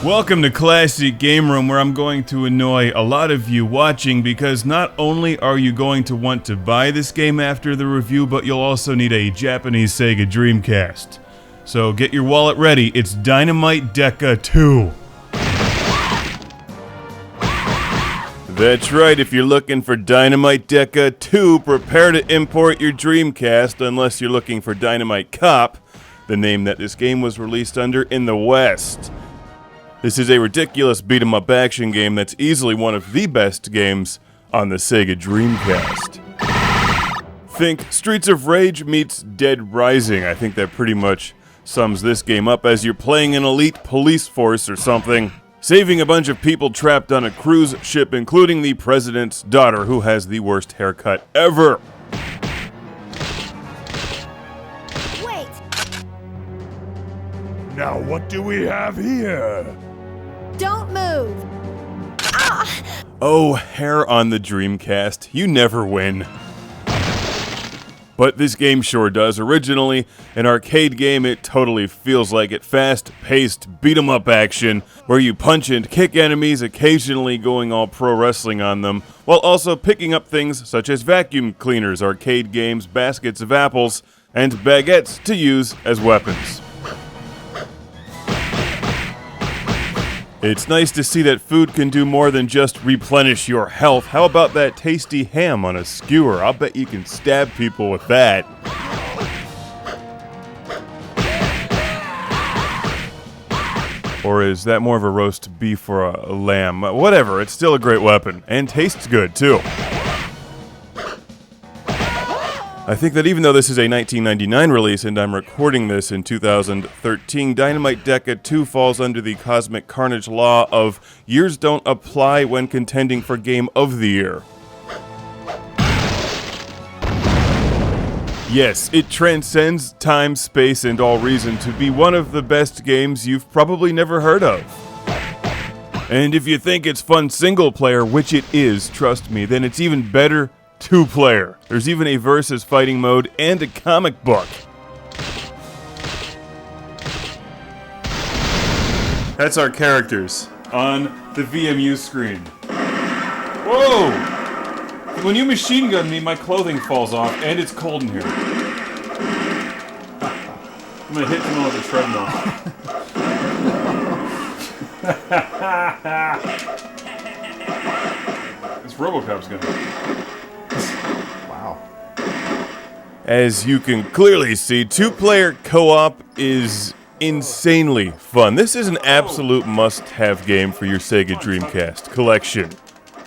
Welcome to Classic Game Room, where I'm going to annoy a lot of you watching because not only are you going to want to buy this game after the review, but you'll also need a Japanese Sega Dreamcast. So get your wallet ready, it's Dynamite Deka 2. That's right, if you're looking for Dynamite Deka 2, prepare to import your Dreamcast unless you're looking for Dynamite Cop, the name that this game was released under in the West. This is a ridiculous beat-em-up action game that's easily one of the best games on the Sega Dreamcast. Think Streets of Rage meets Dead Rising. I think that pretty much sums this game up, as you're playing an elite police force or something, saving a bunch of people trapped on a cruise ship, including the president's daughter, who has the worst haircut ever. Wait! Now what do we have here? Don't move! Ah! Oh, hair on the Dreamcast. You never win. But this game sure does. Originally an arcade game, it totally feels like it. Fast-paced beat-em-up action where you punch and kick enemies, occasionally going all pro wrestling on them, while also picking up things such as vacuum cleaners, arcade games, baskets of apples, and baguettes to use as weapons. It's nice to see that food can do more than just replenish your health. How about that tasty ham on a skewer? I'll bet you can stab people with that. Or is that more of a roast beef or a lamb? Whatever, it's still a great weapon. And tastes good, too. I think that even though this is a 1999 release and I'm recording this in 2013, Dynamite Deka 2 falls under the cosmic carnage law of years don't apply when contending for Game of the Year. Yes, it transcends time, space, and all reason to be one of the best games you've probably never heard of. And if you think it's fun single player, which it is, trust me, then it's even better two-player. There's even a versus fighting mode and a comic book. That's our characters on the VMU screen. Whoa! When you machine gun me, my clothing falls off and it's cold in here. I'm gonna hit someone with a treadmill. This RoboCop's gonna... As you can clearly see, two-player co-op is insanely fun. This is an absolute must-have game for your Sega Dreamcast collection.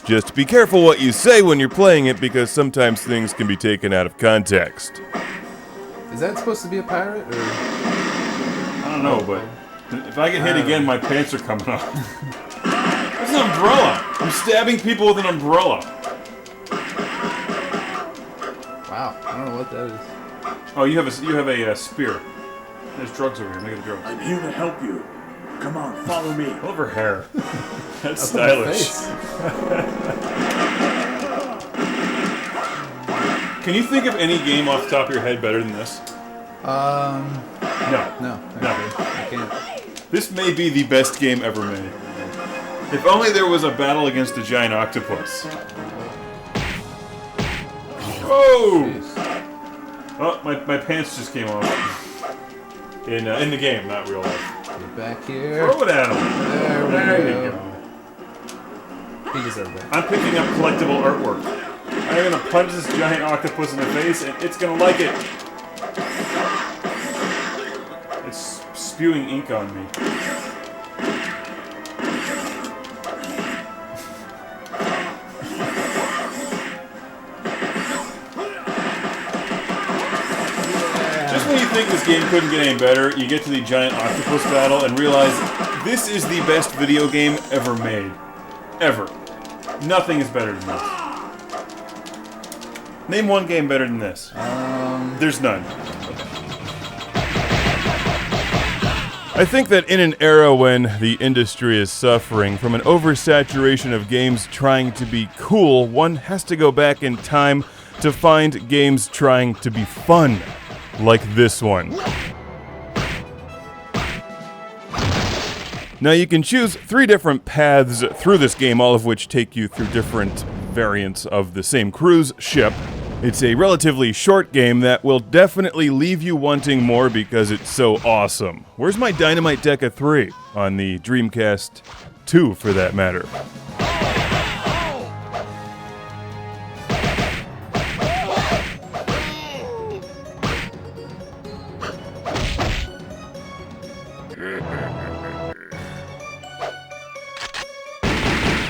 Just be careful what you say when you're playing it, because sometimes things can be taken out of context. Is that supposed to be a pirate, or...? I don't know, but if I get hit again, my pants are coming off. That's an umbrella! I'm stabbing people with an umbrella. Wow, I don't know what that is. Oh, you have a spear. There's drugs over here. Look at the drugs. I'm here to help you. Come on, follow me. I love her hair. That's stylish. Can you think of any game off the top of your head better than this? No, No. I can't. This may be the best game ever made. If only there was a battle against a giant octopus. Whoa! Jeez. Oh, my pants just came off. In the game, not real life. Get back here. Throw it at him. There you go. He deserved that. I'm picking up collectible artwork. I'm gonna punch this giant octopus in the face, and it's gonna like it. It's spewing ink on me. When you think this game couldn't get any better, you get to the giant octopus battle and realize this is the best video game ever made. Ever. Nothing is better than this. Name one game better than this. There's none. I think that in an era when the industry is suffering from an oversaturation of games trying to be cool, one has to go back in time to find games trying to be fun. Like this one. Now you can choose 3 different paths through this game, all of which take you through different variants of the same cruise ship. It's a relatively short game that will definitely leave you wanting more because it's so awesome. Where's my Dynamite Deka 3 on the Dreamcast 2 for that matter?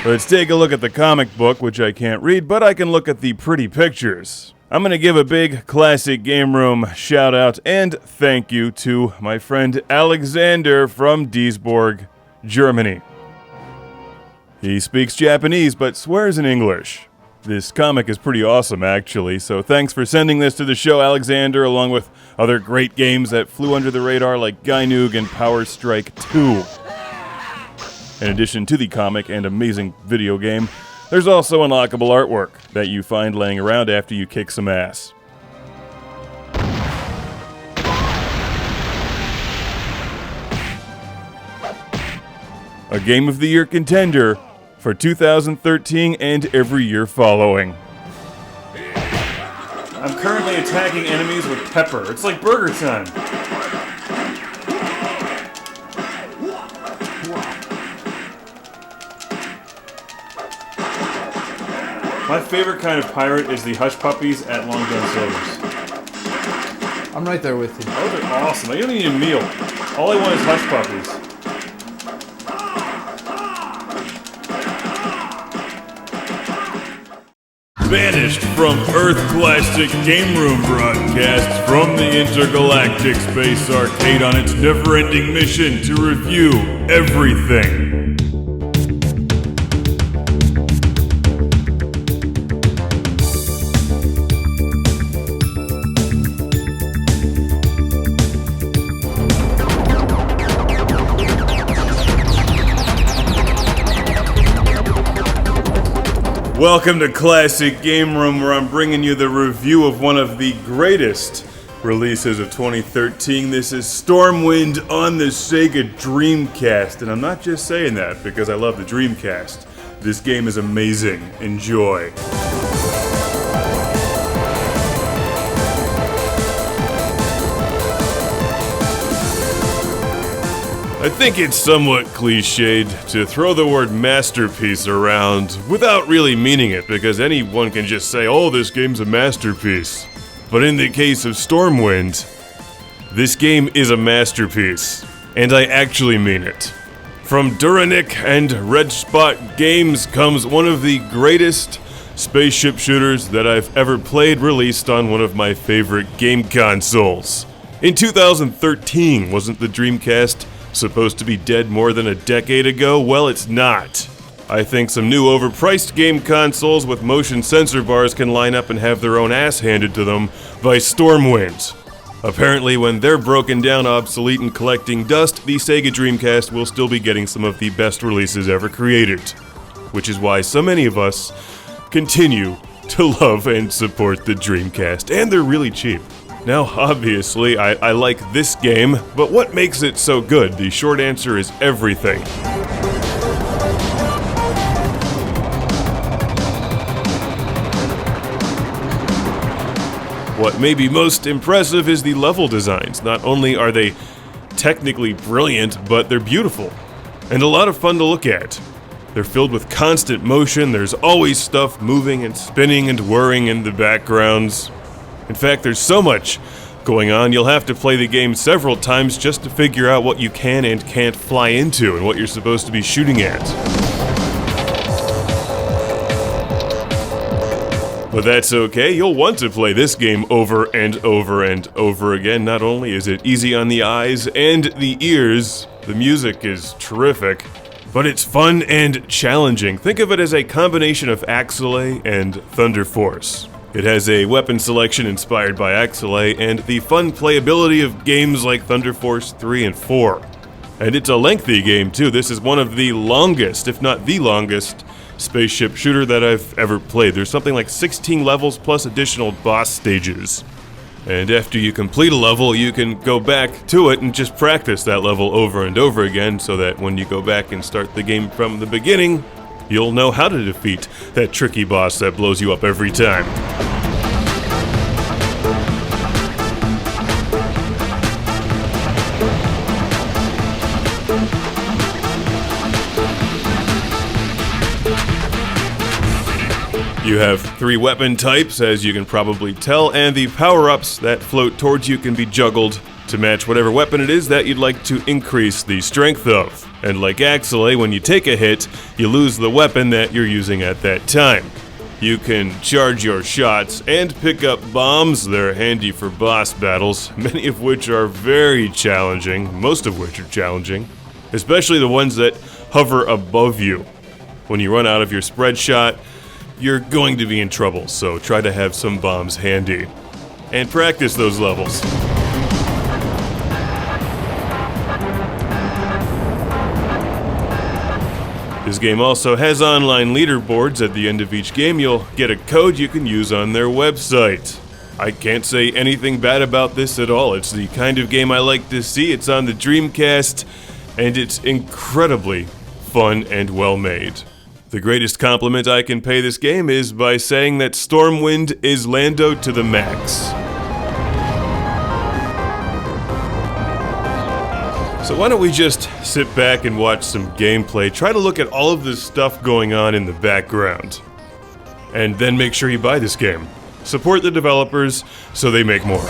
Let's take a look at the comic book, which I can't read, but I can look at the pretty pictures. I'm going to give a big Classic Game Room shout out and thank you to my friend Alexander from Duisburg, Germany. He speaks Japanese but swears in English. This comic is pretty awesome, actually, so thanks for sending this to the show, Alexander, along with other great games that flew under the radar like Gynoog and Power Strike 2. In addition to the comic and amazing video game, there's also unlockable artwork that you find laying around after you kick some ass. A Game of the Year contender for 2013 and every year following. I'm currently attacking enemies with pepper. It's like burger time. My favorite kind of pirate is the hush puppies at Long John Silver's. I'm right there with you. Those are awesome. I don't need a meal. All I want is hush puppies. Banished from Earth Classic Game Room broadcasts from the intergalactic space arcade on its never-ending mission to review everything. Welcome to Classic Game Room, where I'm bringing you the review of one of the greatest releases of 2013. This is Sturmwind on the Sega Dreamcast, and I'm not just saying that because I love the Dreamcast. This game is amazing. Enjoy. I think it's somewhat cliched to throw the word masterpiece around without really meaning it, because anyone can just say, oh, this game's a masterpiece. But in the case of Sturmwind, this game is a masterpiece, and I actually mean it. From Duranik and Red Spot Games comes one of the greatest spaceship shooters that I've ever played, released on one of my favorite game consoles. In 2013, wasn't the Dreamcast supposed to be dead more than a decade ago? Well, it's not. I think some new overpriced game consoles with motion sensor bars can line up and have their own ass handed to them by Sturmwind. Apparently, when they're broken down, obsolete, and collecting dust, the Sega Dreamcast will still be getting some of the best releases ever created. Which is why so many of us continue to love and support the Dreamcast, and they're really cheap. Now, obviously, I like this game, but what makes it so good? The short answer is everything. What may be most impressive is the level designs. Not only are they technically brilliant, but they're beautiful, and a lot of fun to look at. They're filled with constant motion, there's always stuff moving and spinning and whirring in the backgrounds. In fact, there's so much going on, you'll have to play the game several times just to figure out what you can and can't fly into and what you're supposed to be shooting at. But that's okay, you'll want to play this game over and over and over again. Not only is it easy on the eyes and the ears, the music is terrific, but it's fun and challenging. Think of it as a combination of Axelay and Thunder Force. It has a weapon selection inspired by Axelay and the fun playability of games like Thunder Force 3 and 4. And it's a lengthy game too. This is one of the longest, if not the longest, spaceship shooter that I've ever played. There's something like 16 levels plus additional boss stages. And after you complete a level, you can go back to it and just practice that level over and over again so that when you go back and start the game from the beginning, you'll know how to defeat that tricky boss that blows you up every time. You have 3 weapon types, as you can probably tell, and the power-ups that float towards you can be juggled to match whatever weapon it is that you'd like to increase the strength of. And like Axelay, when you take a hit, you lose the weapon that you're using at that time. You can charge your shots and pick up bombs. They're handy for boss battles, many of which are very challenging, most of which are challenging, especially the ones that hover above you. When you run out of your spread shot, you're going to be in trouble, so try to have some bombs handy. And practice those levels. This game also has online leaderboards. At the end of each game, you'll get a code you can use on their website. I can't say anything bad about this at all. It's the kind of game I like to see. It's on the Dreamcast, and it's incredibly fun and well made. The greatest compliment I can pay this game is by saying that Sturmwind is Lando to the max. So why don't we just sit back and watch some gameplay, try to look at all of this stuff going on in the background, and then make sure you buy this game. Support the developers so they make more.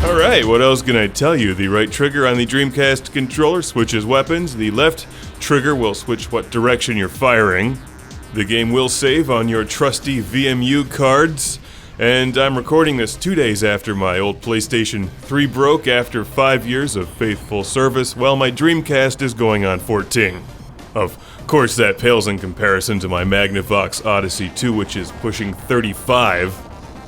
Alright, what else can I tell you? The right trigger on the Dreamcast controller switches weapons. The left trigger will switch what direction you're firing. The game will save on your trusty VMU cards. And I'm recording this 2 days after my old PlayStation 3 broke after 5 years of faithful service, while my Dreamcast is going on 14. Of course, that pales in comparison to my Magnavox Odyssey 2, which is pushing 35.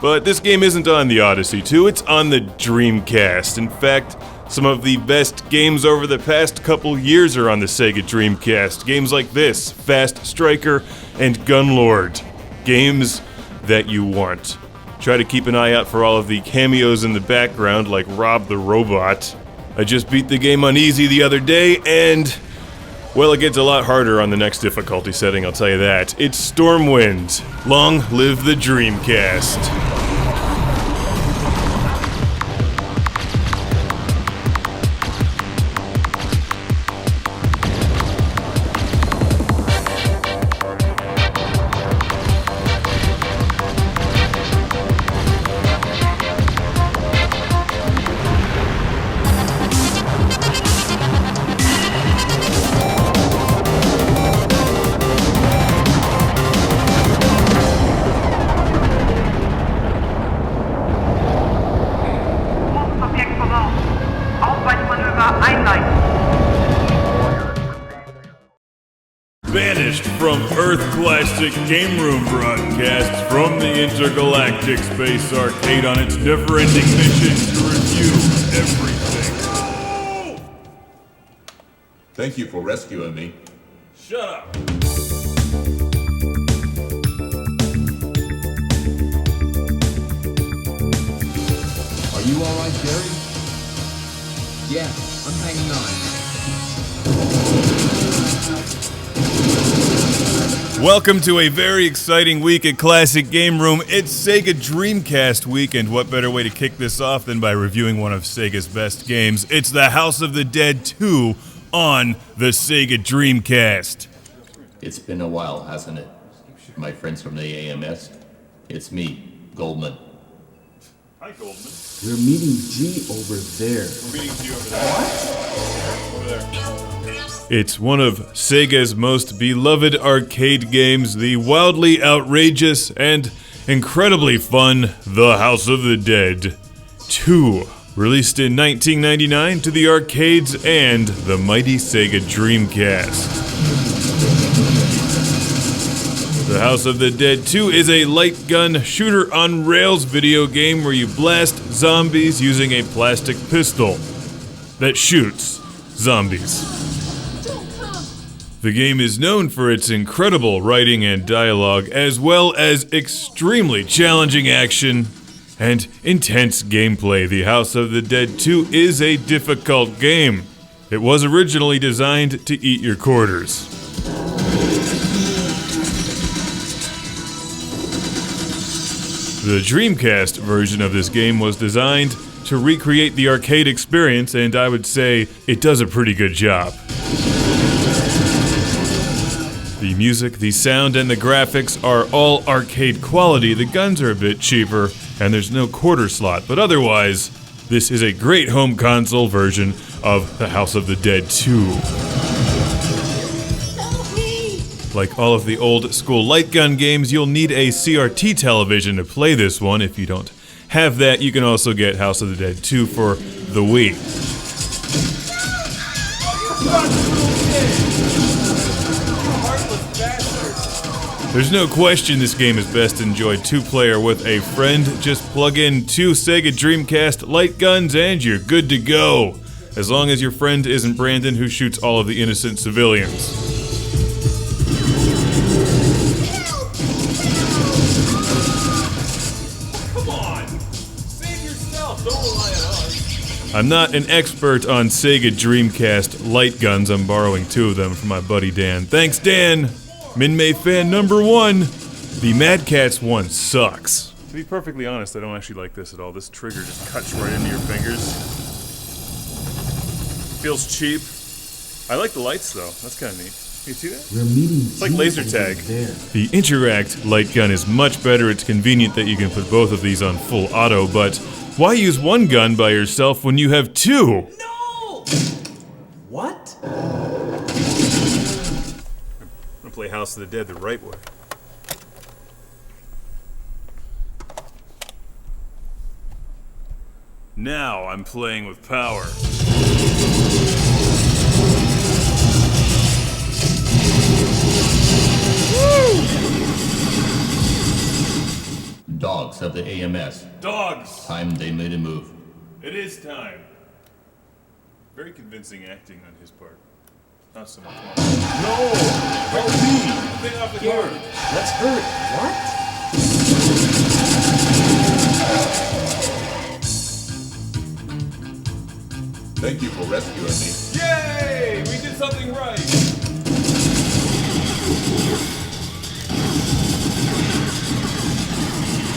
But this game isn't on the Odyssey 2, it's on the Dreamcast. In fact, some of the best games over the past couple years are on the Sega Dreamcast. Games like this, Fast Striker and Gunlord. Games that you want. Try to keep an eye out for all of the cameos in the background, like Rob the Robot. I just beat the game on easy the other day, and well, it gets a lot harder on the next difficulty setting, I'll tell you that. It's Sturmwind. Long live the Dreamcast. Banished from Earth Classic Game Room broadcasts from the intergalactic space arcade on its never-ending mission to review everything. Thank you for rescuing me. Shut up! Are you alright, Jerry? Yeah, I'm hanging on. Welcome to a very exciting week at Classic Game Room. It's Sega Dreamcast week, and what better way to kick this off than by reviewing one of Sega's best games? It's The House of the Dead 2 on the Sega Dreamcast. It's been a while, hasn't it? My friends from the AMS. It's me, Goldman. Hi, Goldman. We're meeting G over there. We're meeting G over there. Over there. It's one of Sega's most beloved arcade games, the wildly outrageous and incredibly fun The House of the Dead 2, released in 1999 to the arcades and the mighty Sega Dreamcast. The House of the Dead 2 is a light gun shooter on rails video game where you blast zombies using a plastic pistol that shoots zombies. The game is known for its incredible writing and dialogue, as well as extremely challenging action and intense gameplay. The House of the Dead 2 is a difficult game. It was originally designed to eat your quarters. The Dreamcast version of this game was designed to recreate the arcade experience, and I would say it does a pretty good job. The music, the sound, and the graphics are all arcade quality. The guns are a bit cheaper, and there's no quarter slot, but otherwise, this is a great home console version of The House of the Dead 2. Like all of the old school light gun games, you'll need a CRT television to play this one. If you don't have that, you can also get House of the Dead 2 for the Wii. There's no question this game is best enjoyed two-player with a friend. Just plug in two Sega Dreamcast light guns and you're good to go. As long as your friend isn't Brandon, who shoots all of the innocent civilians. Come on! Save yourself! Don't rely on us! I'm not an expert on Sega Dreamcast light guns. I'm borrowing two of them from my buddy Dan. Thanks, Dan! Min-May fan number one. The Mad Catz one sucks. To be perfectly honest, I don't actually like this at all. This trigger just cuts right into your fingers. Feels cheap. I like the lights though. That's kind of neat. You see that? We're meeting It's like laser tag. The Interact light gun is much better. It's convenient that you can put both of these on full auto, but why use one gun by yourself when you have two? No! What? Play House of the Dead the right way. Now I'm playing with power. Woo! Dogs of the AMS. Dogs! Time they made a move. It is time. Very convincing acting on his part. Not so much. No! Help me! Thing off the Gary, card. let's hurry. What? Thank you for rescuing me. Yay! We did something right!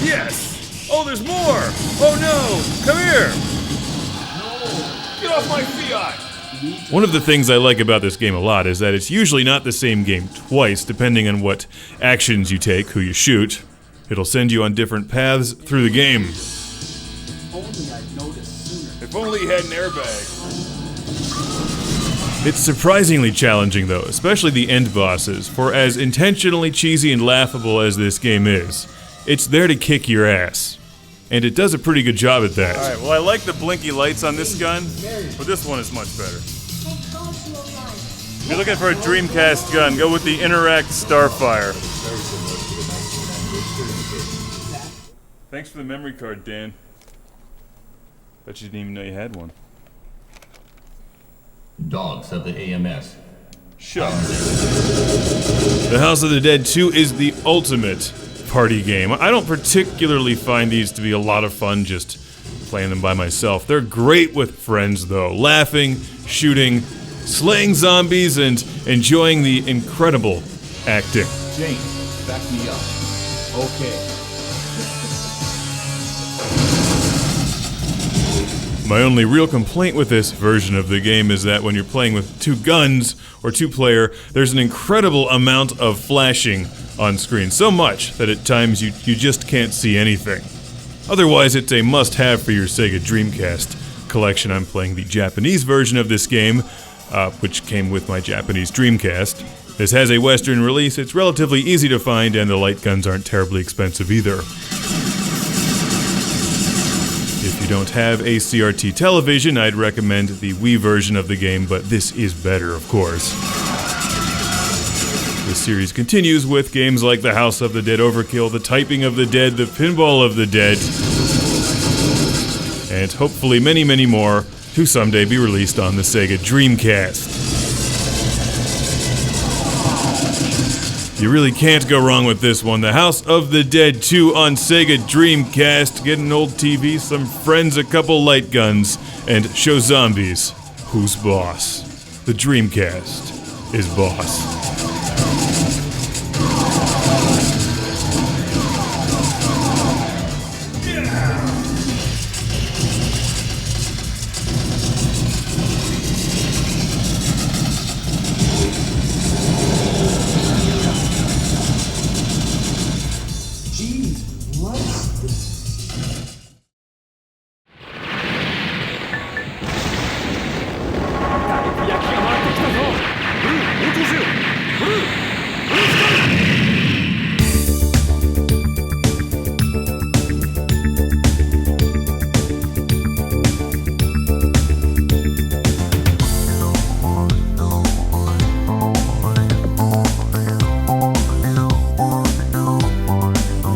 Yes! Oh, there's more! Oh no! Come here! No! Get off my Fiat! One of the things I like about this game a lot is that it's usually not the same game twice, depending on what actions you take, who you shoot. It'll send you on different paths through the game. If only he had an airbag. It's surprisingly challenging though, especially the end bosses, for as intentionally cheesy and laughable as this game is, it's there to kick your ass. And it does a pretty good job at that. Alright, well I like the blinky lights on this gun, but this one is much better. If you're looking for a Dreamcast gun, go with the Interact Starfire. Thanks for the memory card, Dan. Bet you didn't even know you had one. Dogs of the AMS. Shut up. The House of the Dead 2 is the ultimate party game. I don't particularly find these to be a lot of fun just playing them by myself. They're great with friends though, laughing, shooting, slaying zombies, and enjoying the incredible acting. James, back me up. Okay. My only real complaint with this version of the game is that when you're playing with two guns or two-player, there's an incredible amount of flashing on screen, so much that at times you just can't see anything. Otherwise, it's a must-have for your Sega Dreamcast collection. I'm playing the Japanese version of this game, which came with my Japanese Dreamcast. This has a Western release, it's relatively easy to find, and the light guns aren't terribly expensive either. If you don't have a CRT television, I'd recommend the Wii version of the game, but this is better, of course. The series continues with games like The House of the Dead Overkill, The Typing of the Dead, The Pinball of the Dead, and hopefully many, many more to someday be released on the Sega Dreamcast. You really can't go wrong with this one. The House of the Dead 2 on Sega Dreamcast. Get an old TV, some friends, a couple light guns, and show zombies who's boss. The Dreamcast is boss.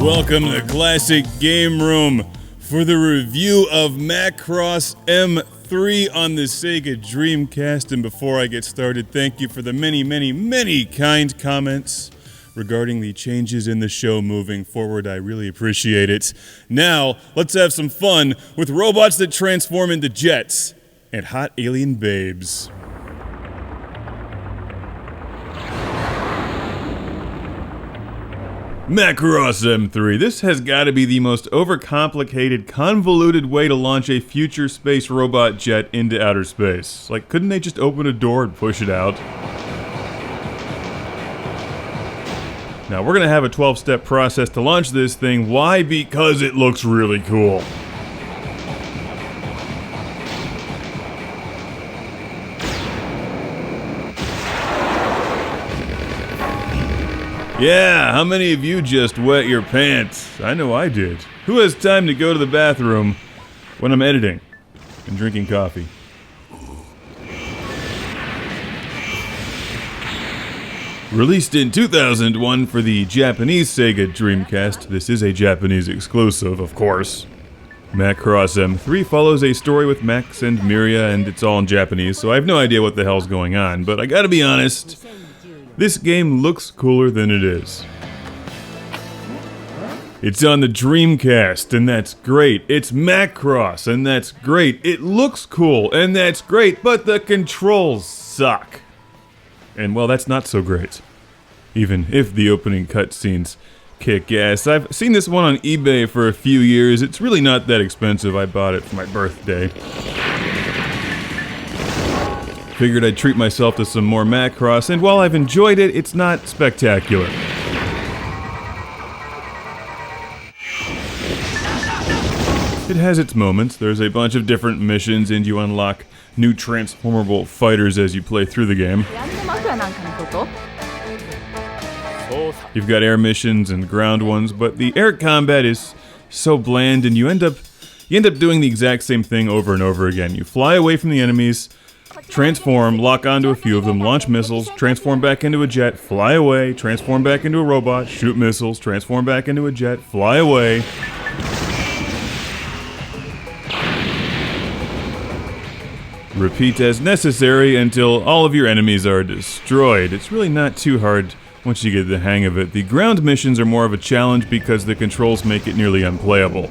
Welcome to Classic Game Room for the review of Macross M3 on the Sega Dreamcast. And before I get started, thank you for the many, many, many kind comments regarding the changes in the show moving forward. I really appreciate it. Now, let's have some fun with robots that transform into jets and hot alien babes. Macross M3. This has got to be the most overcomplicated, convoluted way to launch a future space robot jet into outer space. Like, couldn't they just open a door and push it out? Now, we're gonna have a 12-step process to launch this thing. Why? Because it looks really cool. Yeah, how many of you just wet your pants? I know I did. Who has time to go to the bathroom when I'm editing and drinking coffee? Released in 2001 for the Japanese Sega Dreamcast, this is a Japanese exclusive, of course. Macross M3 follows a story with Max and Miria, and it's all in Japanese, so I have no idea what the hell's going on, but I gotta be honest, this game looks cooler than it is. It's on the Dreamcast, and that's great. It's Macross, and that's great. It looks cool, and that's great, but the controls suck. And well, that's not so great. Even if the opening cutscenes kick ass. I've seen this one on eBay for a few years. It's really not that expensive. I bought it for my birthday. Figured I'd treat myself to some more Macross, and while I've enjoyed it, it's not spectacular. It has its moments. There's a bunch of different missions, and you unlock new transformable fighters as you play through the game. You've got air missions and ground ones, but the air combat is so bland, and you end up doing the exact same thing over and over again. You fly away from the enemies, transform, lock onto a few of them, launch missiles, transform back into a jet, fly away, transform back into a robot, shoot missiles, transform back into a jet, fly away. Repeat as necessary until all of your enemies are destroyed. It's really not too hard once you get the hang of it. The ground missions are more of a challenge because the controls make it nearly unplayable.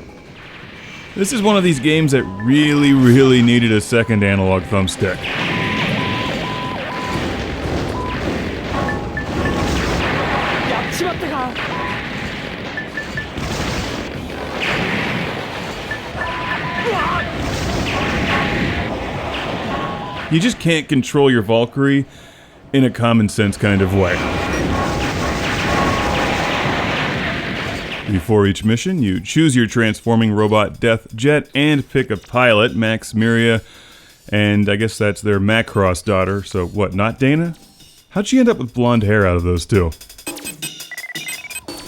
This is one of these games that really, really needed a second analog thumbstick. You just can't control your Valkyrie in a common sense kind of way. Before each mission, you choose your transforming robot Death Jet and pick a pilot, Max Miria, and I guess that's their Macross daughter, so what, not Dana? How'd she end up with blonde hair out of those two?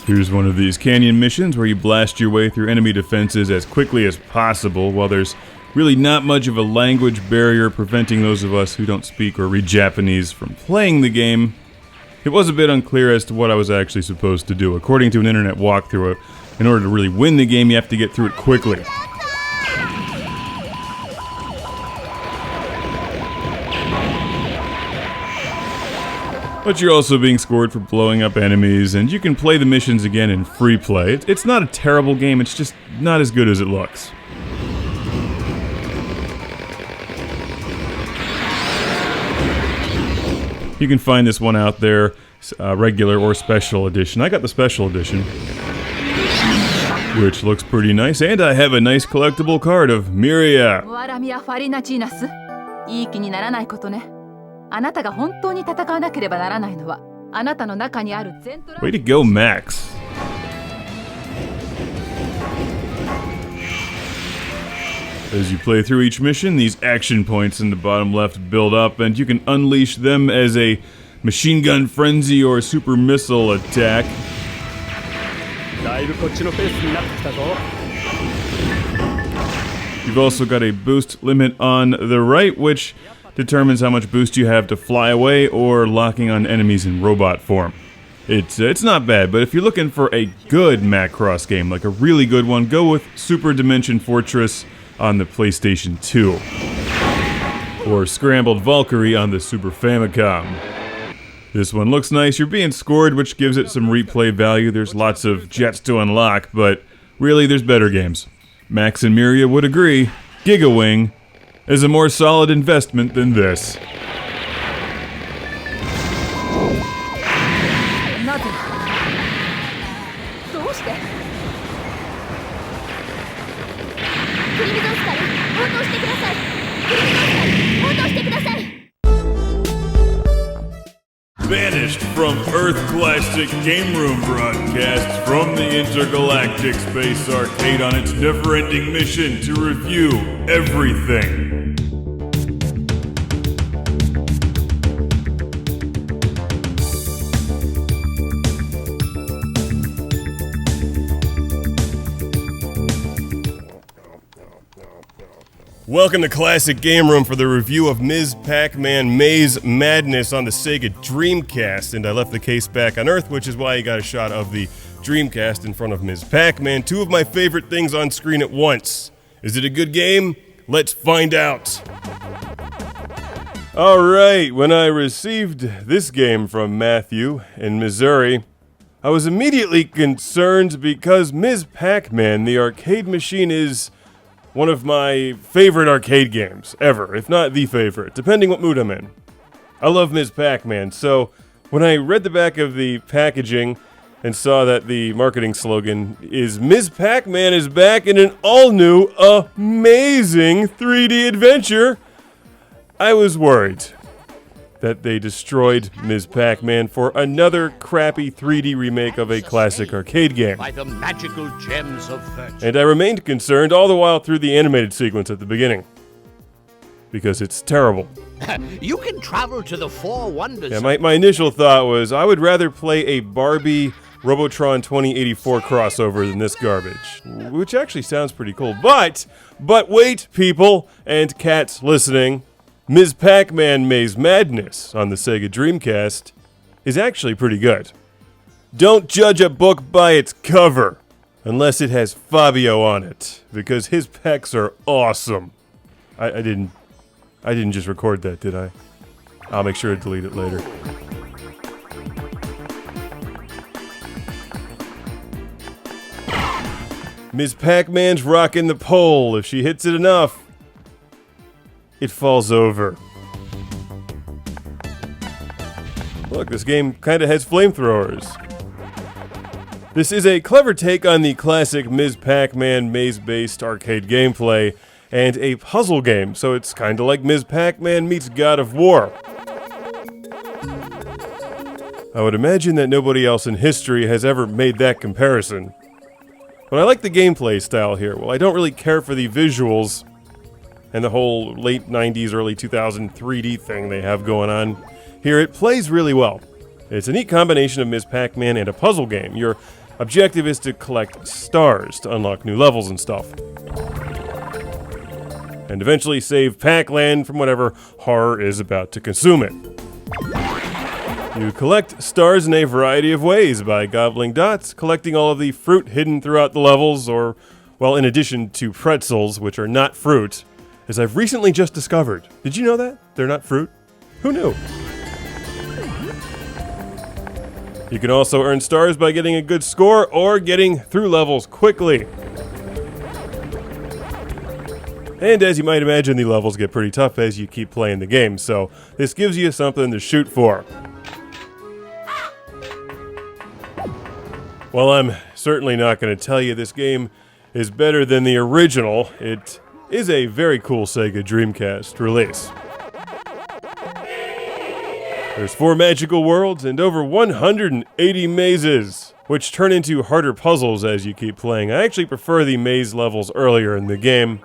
Here's one of these canyon missions where you blast your way through enemy defenses as quickly as possible, while there's really not much of a language barrier preventing those of us who don't speak or read Japanese from playing the game. It was a bit unclear as to what I was actually supposed to do. According to an internet walkthrough, in order to really win the game, you have to get through it quickly. But you're also being scored for blowing up enemies, and you can play the missions again in free play. It's not a terrible game, it's just not as good as it looks. You can find this one out there, regular or special edition. I got the special edition, which looks pretty nice, and I have a nice collectible card of Miria. Way to go, Max. As you play through each mission, these action points in the bottom left build up, and you can unleash them as a machine gun frenzy or super missile attack. You've also got a boost limit on the right, which determines how much boost you have to fly away or locking on enemies in robot form. It's not bad, but if you're looking for a good Macross game, like a really good one, go with Super Dimension Fortress on the PlayStation 2. Or Scrambled Valkyrie on the Super Famicom. This one looks nice. You're being scored, which gives it some replay value. There's lots of jets to unlock, but really there's better games. Max and Miria would agree. Gigawing is a more solid investment than this. Banished from Earth Classic Game Room broadcasts from the Intergalactic Space Arcade on its never-ending mission to review everything. Welcome to Classic Game Room for the review of Ms. Pac-Man Maze Madness on the Sega Dreamcast, and I left the case back on Earth, which is why you got a shot of the Dreamcast in front of Ms. Pac-Man, two of my favorite things on screen at once. Is it a good game? Let's find out. Alright, when I received this game from Matthew in Missouri, I was immediately concerned because Ms. Pac-Man, the arcade machine, is one of my favorite arcade games ever, if not the favorite, depending what mood I'm in. I love Ms. Pac-Man, so when I read the back of the packaging and saw that the marketing slogan is Ms. Pac-Man is back in an all-new, amazing 3D adventure, I was worried that they destroyed Ms. Pac-Man for another crappy 3D remake of a classic arcade game. By the magical gems of virtue. And I remained concerned all the while through the animated sequence at the beginning. Because it's terrible. You can travel to the Four Wonders. Yeah, my initial thought was I would rather play a Barbie Robotron 2084 crossover than this garbage. Which actually sounds pretty cool. But wait, people and cats listening. Ms. Pac-Man Maze Madness on the Sega Dreamcast is actually pretty good. Don't judge a book by its cover, unless it has Fabio on it, because his pecs are awesome. I didn't just record that, did I? I'll make sure to delete it later. Ms. Pac-Man's rocking the pole. If she hits it enough, it falls over. Look, this game kind of has flamethrowers. This is a clever take on the classic Ms. Pac-Man maze-based arcade gameplay and a puzzle game, so it's kind of like Ms. Pac-Man meets God of War. I would imagine that nobody else in history has ever made that comparison. But I like the gameplay style here. Well, I don't really care for the visuals and the whole late 90s, early 2000 3D thing they have going on. Here, it plays really well. It's a neat combination of Ms. Pac-Man and a puzzle game. Your objective is to collect stars to unlock new levels and stuff. And eventually save Pac-Land from whatever horror is about to consume it. You collect stars in a variety of ways by gobbling dots, collecting all of the fruit hidden throughout the levels, or, well, in addition to pretzels, which are not fruit, as I've recently just discovered. Did you know that? They're not fruit? Who knew? You can also earn stars by getting a good score or getting through levels quickly. And as you might imagine, the levels get pretty tough as you keep playing the game, so this gives you something to shoot for. Well, I'm certainly not going to tell you this game is better than the original. It is a very cool Sega Dreamcast release. There's 4 magical worlds and over 180 mazes, which turn into harder puzzles as you keep playing. I actually prefer the maze levels earlier in the game.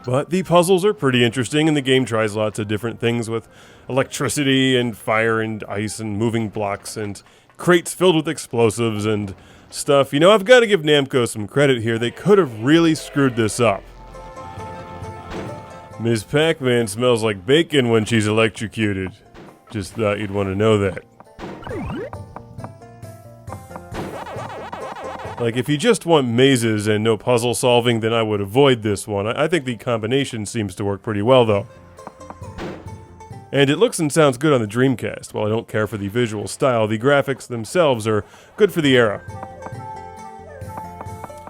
But the puzzles are pretty interesting, and the game tries lots of different things with electricity and fire and ice and moving blocks and crates filled with explosives and stuff. You know, I've got to give Namco some credit here. They could have really screwed this up. Ms. Pac-Man smells like bacon when she's electrocuted. Just thought you'd want to know that. Like, if you just want mazes and no puzzle solving, then I would avoid this one. I think the combination seems to work pretty well, though. And it looks and sounds good on the Dreamcast. While I don't care for the visual style, the graphics themselves are good for the era.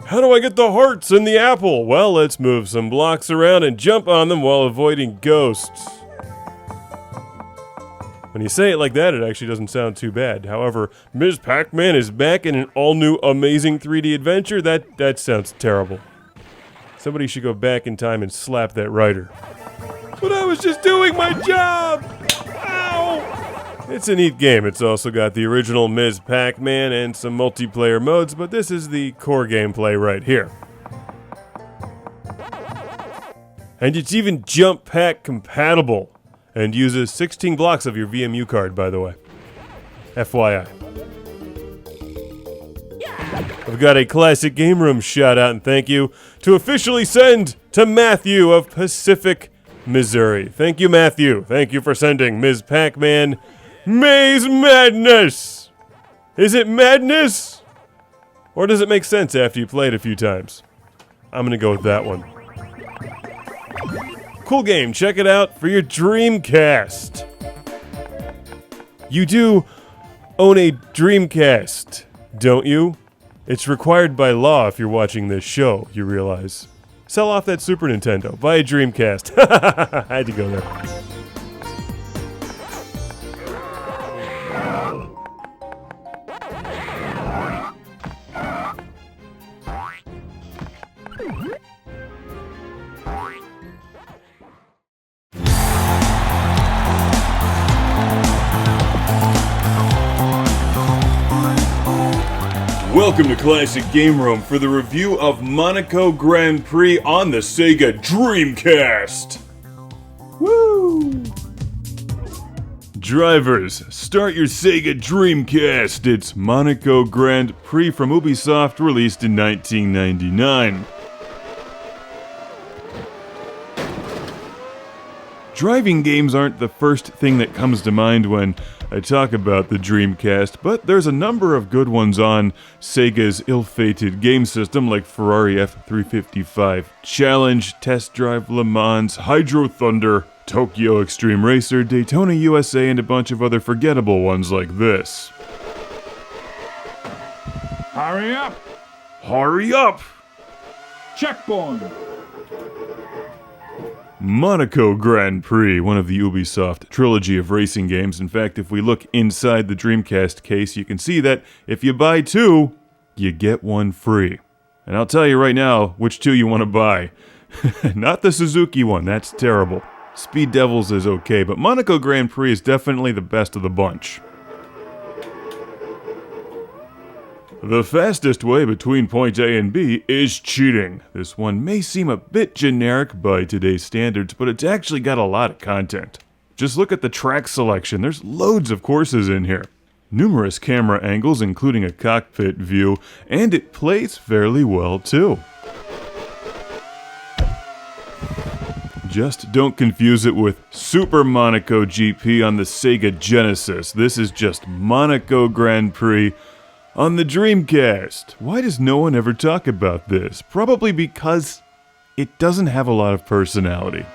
How do I get the hearts in the apple? Well, let's move some blocks around and jump on them while avoiding ghosts. When you say it like that, it actually doesn't sound too bad. However, Ms. Pac-Man is back in an all-new amazing 3D adventure? That sounds terrible. Somebody should go back in time and slap that writer. But I was just doing my job! Ow! It's a neat game. It's also got the original Ms. Pac-Man and some multiplayer modes, but this is the core gameplay right here. And it's even Jump Pack compatible. And uses 16 blocks of your VMU card, by the way. FYI. I've got a classic game room shout out and thank you to officially send to Matthew of Pacific, Missouri. Thank you, Matthew. Thank you for sending Ms. Pac-Man Maze Madness. Is it madness? Or does it make sense after you play it a few times? I'm gonna go with that one. Cool game, check it out for your Dreamcast. You do own a Dreamcast, don't you? It's required by law if you're watching this show, you realize. Sell off that Super Nintendo, buy a Dreamcast. I had to go there. Welcome to Classic Game Room for the review of Monaco Grand Prix on the Sega Dreamcast. Woo! Drivers, start your Sega Dreamcast. It's Monaco Grand Prix from Ubisoft, released in 1999. Driving games aren't the first thing that comes to mind when I talk about the Dreamcast, but there's a number of good ones on Sega's ill-fated game system like Ferrari F355 Challenge, Test Drive Le Mans, Hydro Thunder, Tokyo Extreme Racer, Daytona USA, and a bunch of other forgettable ones like this. Hurry up! Hurry up! Checkpoint! Monaco Grand Prix, one of the Ubisoft trilogy of racing games. In fact, if we look inside the Dreamcast case, you can see that if you buy 2, you get 1 free. And I'll tell you right now which 2 you want to buy. Not the Suzuki one, that's terrible. Speed Devils is okay, but Monaco Grand Prix is definitely the best of the bunch. The fastest way between point A and B is cheating. This one may seem a bit generic by today's standards, but it's actually got a lot of content. Just look at the track selection, there's loads of courses in here. Numerous camera angles, including a cockpit view, and it plays fairly well too. Just don't confuse it with Super Monaco GP on the Sega Genesis. This is just Monaco Grand Prix on the Dreamcast. Why does no one ever talk about this? Probably because it doesn't have a lot of personality.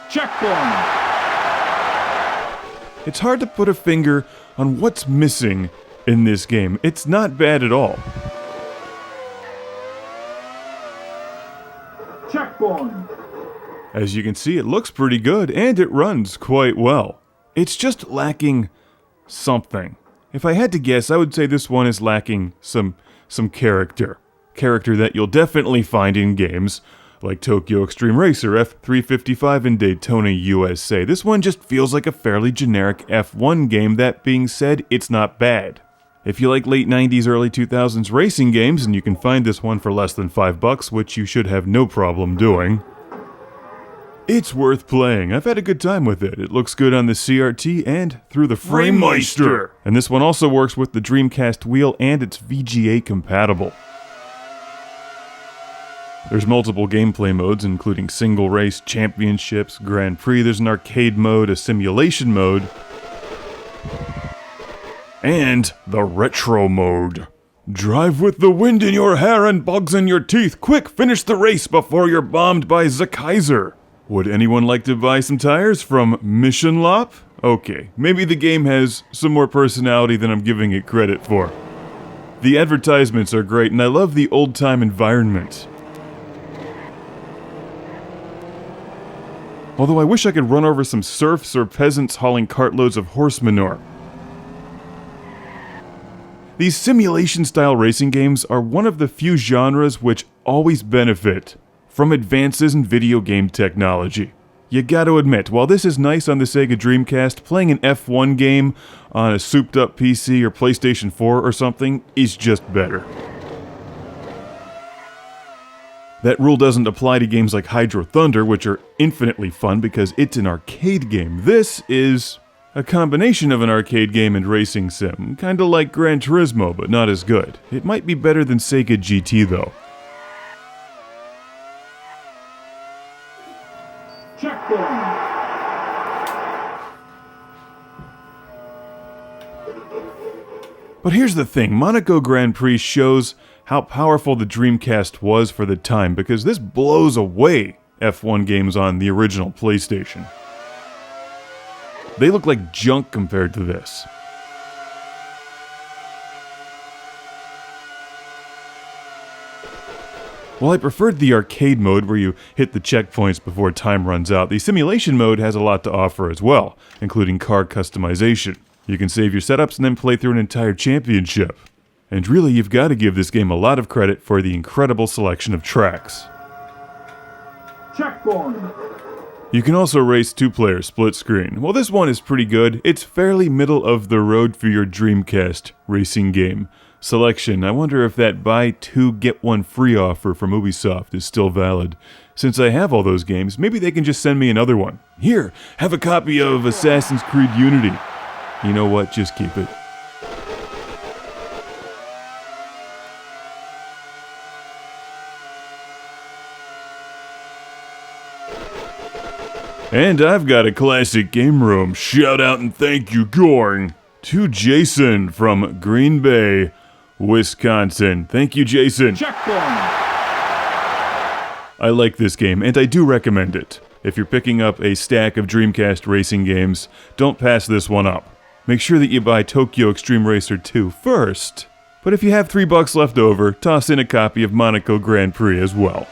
Checkpoint. It's hard to put a finger on what's missing in this game. It's not bad at all. Checkpoint. As you can see, it looks pretty good, and it runs quite well. It's just lacking something. If I had to guess, I would say this one is lacking some character. Character that you'll definitely find in games like Tokyo Extreme Racer, F355, and Daytona USA. This one just feels like a fairly generic F1 game. That being said, it's not bad. If you like late 90s, early 2000s racing games, and you can find this one for less than $5, which you should have no problem doing, it's worth playing. I've had a good time with it. It looks good on the CRT and through the FrameMeister. And this one also works with the Dreamcast wheel, and it's VGA compatible. There's multiple gameplay modes, including single race, championships, Grand Prix. There's an arcade mode, a simulation mode, and the retro mode. Drive with the wind in your hair and bugs in your teeth. Quick, finish the race before you're bombed by the Kaiser. Would anyone like to buy some tires from Mission Lop? Okay, maybe the game has some more personality than I'm giving it credit for. The advertisements are great, and I love the old-time environment. Although I wish I could run over some serfs or peasants hauling cartloads of horse manure. These simulation-style racing games are one of the few genres which always benefit from advances in video game technology. You gotta admit, while this is nice on the Sega Dreamcast, playing an F1 game on a souped-up PC or PlayStation 4 or something is just better. That rule doesn't apply to games like Hydro Thunder, which are infinitely fun because it's an arcade game. This is a combination of an arcade game and racing sim, kinda like Gran Turismo, but not as good. It might be better than Sega GT though. Checkpoint. But here's the thing, Monaco Grand Prix shows how powerful the Dreamcast was for the time, because this blows away F1 games on the original PlayStation. They look like junk compared to this. While I preferred the arcade mode where you hit the checkpoints before time runs out, the simulation mode has a lot to offer as well, including car customization. You can save your setups and then play through an entire championship. And really, you've got to give this game a lot of credit for the incredible selection of tracks. Checkpoint. You can also race two-player split screen. While this one is pretty good, it's fairly middle of the road for your Dreamcast racing game selection. I wonder if that buy two get one free offer from Ubisoft is still valid. Since I have all those games, maybe they can just send me another one. Here, have a copy of Assassin's Creed Unity. You know what, just keep it. And I've got a classic game room. Shout out and thank you going to Jason from Green Bay, Wisconsin. Thank you, Jason. Checkpoint. I like this game, and I do recommend it. If you're picking up a stack of Dreamcast racing games, don't pass this one up. Make sure that you buy Tokyo Extreme Racer 2 first. But if you have $3 left over, toss in a copy of Monaco Grand Prix as well.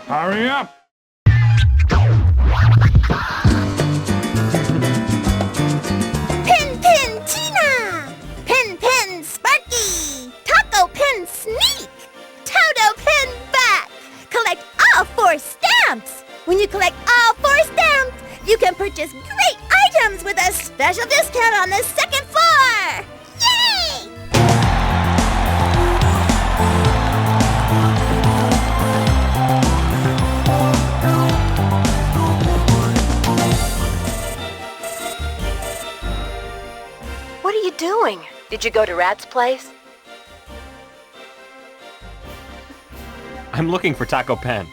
Hurry up. Pin, pin. What are you doing? Did you go to Rat's place? I'm looking for Taco Pen.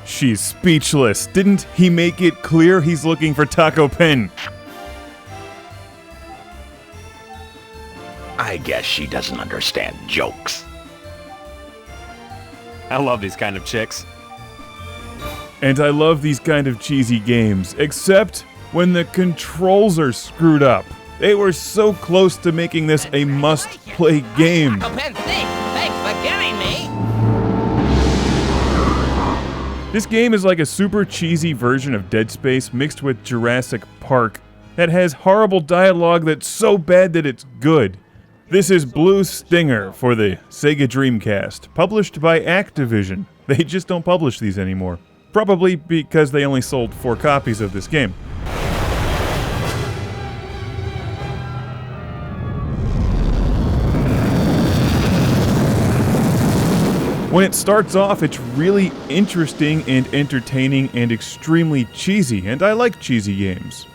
She's speechless. Didn't he make it clear he's looking for Taco Pen? I guess she doesn't understand jokes. I love these kind of chicks. And I love these kind of cheesy games, except when the controls are screwed up. They were so close to making this a must-play game. Taco Pen, thanks for getting me. This game is like a super cheesy version of Dead Space mixed with Jurassic Park that has horrible dialogue that's so bad that it's good. This is Blue Stinger for the Sega Dreamcast, published by Activision. They just don't publish these anymore. Probably because they only sold 4 copies of this game. When it starts off, it's really interesting and entertaining and extremely cheesy, and I like cheesy games.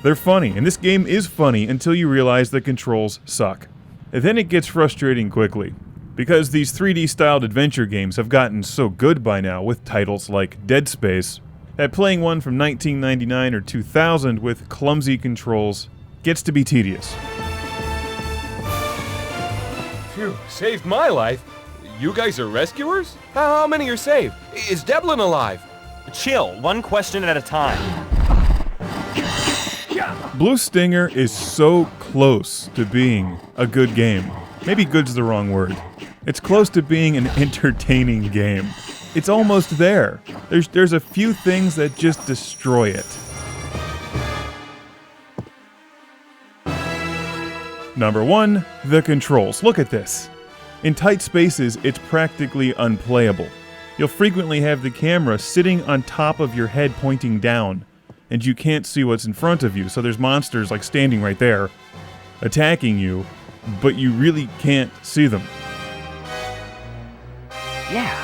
They're funny, and this game is funny until you realize the controls suck. And then it gets frustrating quickly, because these 3D-styled adventure games have gotten so good by now with titles like Dead Space, that playing one from 1999 or 2000 with clumsy controls gets to be tedious. Phew, saved my life. You guys are rescuers? How many are saved? Is Devlin alive? Chill, one question at a time. Blue Stinger is so close to being a good game. Maybe good's the wrong word. It's close to being an entertaining game. It's almost there. There's a few things that just destroy it. Number 1, the controls. Look at this. In tight spaces, it's practically unplayable. You'll frequently have the camera sitting on top of your head pointing down, and you can't see what's in front of you, so there's monsters like standing right there, attacking you, but you really can't see them. Yeah.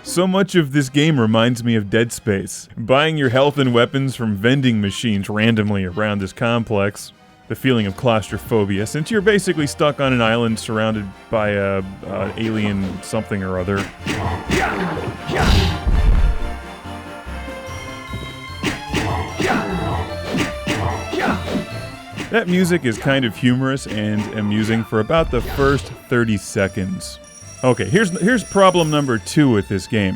So much of this game reminds me of Dead Space. Buying your health and weapons from vending machines randomly around this complex. The feeling of claustrophobia, since you're basically stuck on an island surrounded by a alien something or other. That music is kind of humorous and amusing for about the first 30 seconds. Okay, here's problem number 2 with this game.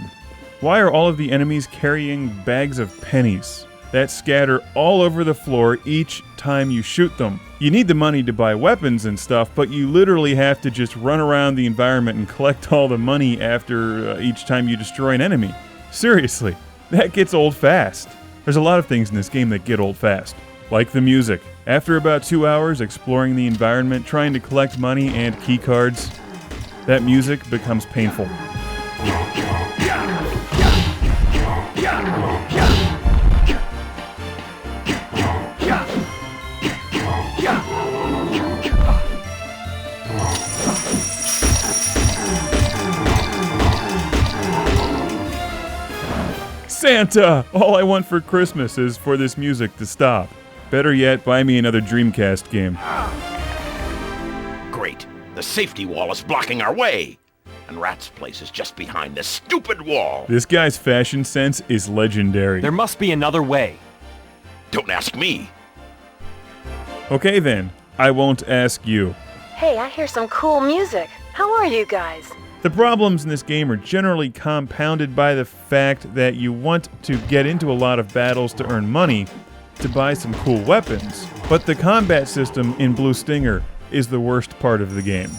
Why are all of the enemies carrying bags of pennies that scatter all over the floor each time you shoot them? You need the money to buy weapons and stuff, but you literally have to just run around the environment and collect all the money after each time you destroy an enemy. Seriously, that gets old fast. There's a lot of things in this game that get old fast. Like the music. After about 2 hours exploring the environment, trying to collect money and key cards, that music becomes painful. Santa! All I want for Christmas is for this music to stop. Better yet, buy me another Dreamcast game. Great. The safety wall is blocking our way. And Rat's place is just behind this stupid wall. This guy's fashion sense is legendary. There must be another way. Don't ask me. Okay then, I won't ask you. Hey, I hear some cool music. How are you guys? The problems in this game are generally compounded by the fact that you want to get into a lot of battles to earn money to buy some cool weapons. But the combat system in Blue Stinger is the worst part of the game.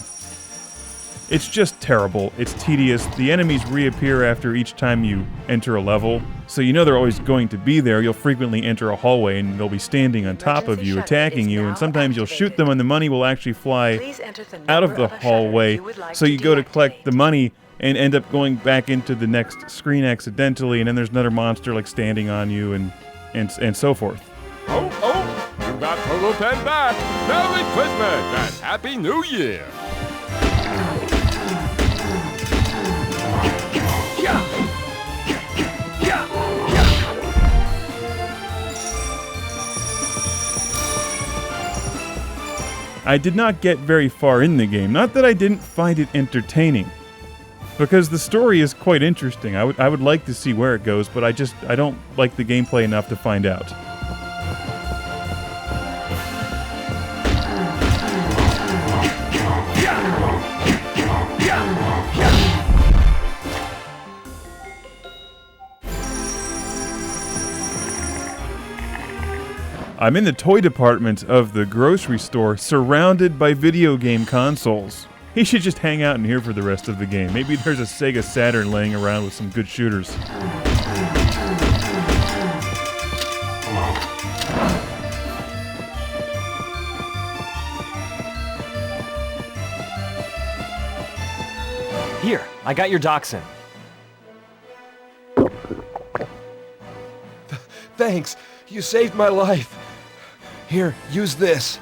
It's just terrible, it's tedious, the enemies reappear after each time you enter a level, so you know they're always going to be there. You'll frequently enter a hallway and they'll be standing on top of you, attacking you, and sometimes you'll shoot them and the money will actually fly out of the hallway, so you go to collect the money and end up going back into the next screen accidentally, and then there's another monster like standing on you and so forth. Oh, you got Total 10 back. Merry Christmas and Happy New Year. I did not get very far in the game. Not that I didn't find it entertaining, because the story is quite interesting. I would like to see where it goes, but I don't like the gameplay enough to find out. I'm in the toy department of the grocery store, surrounded by video game consoles. He should just hang out in here for the rest of the game. Maybe there's a Sega Saturn laying around with some good shooters. Here, I got your dachshund. Thanks. You saved my life. Here, use this.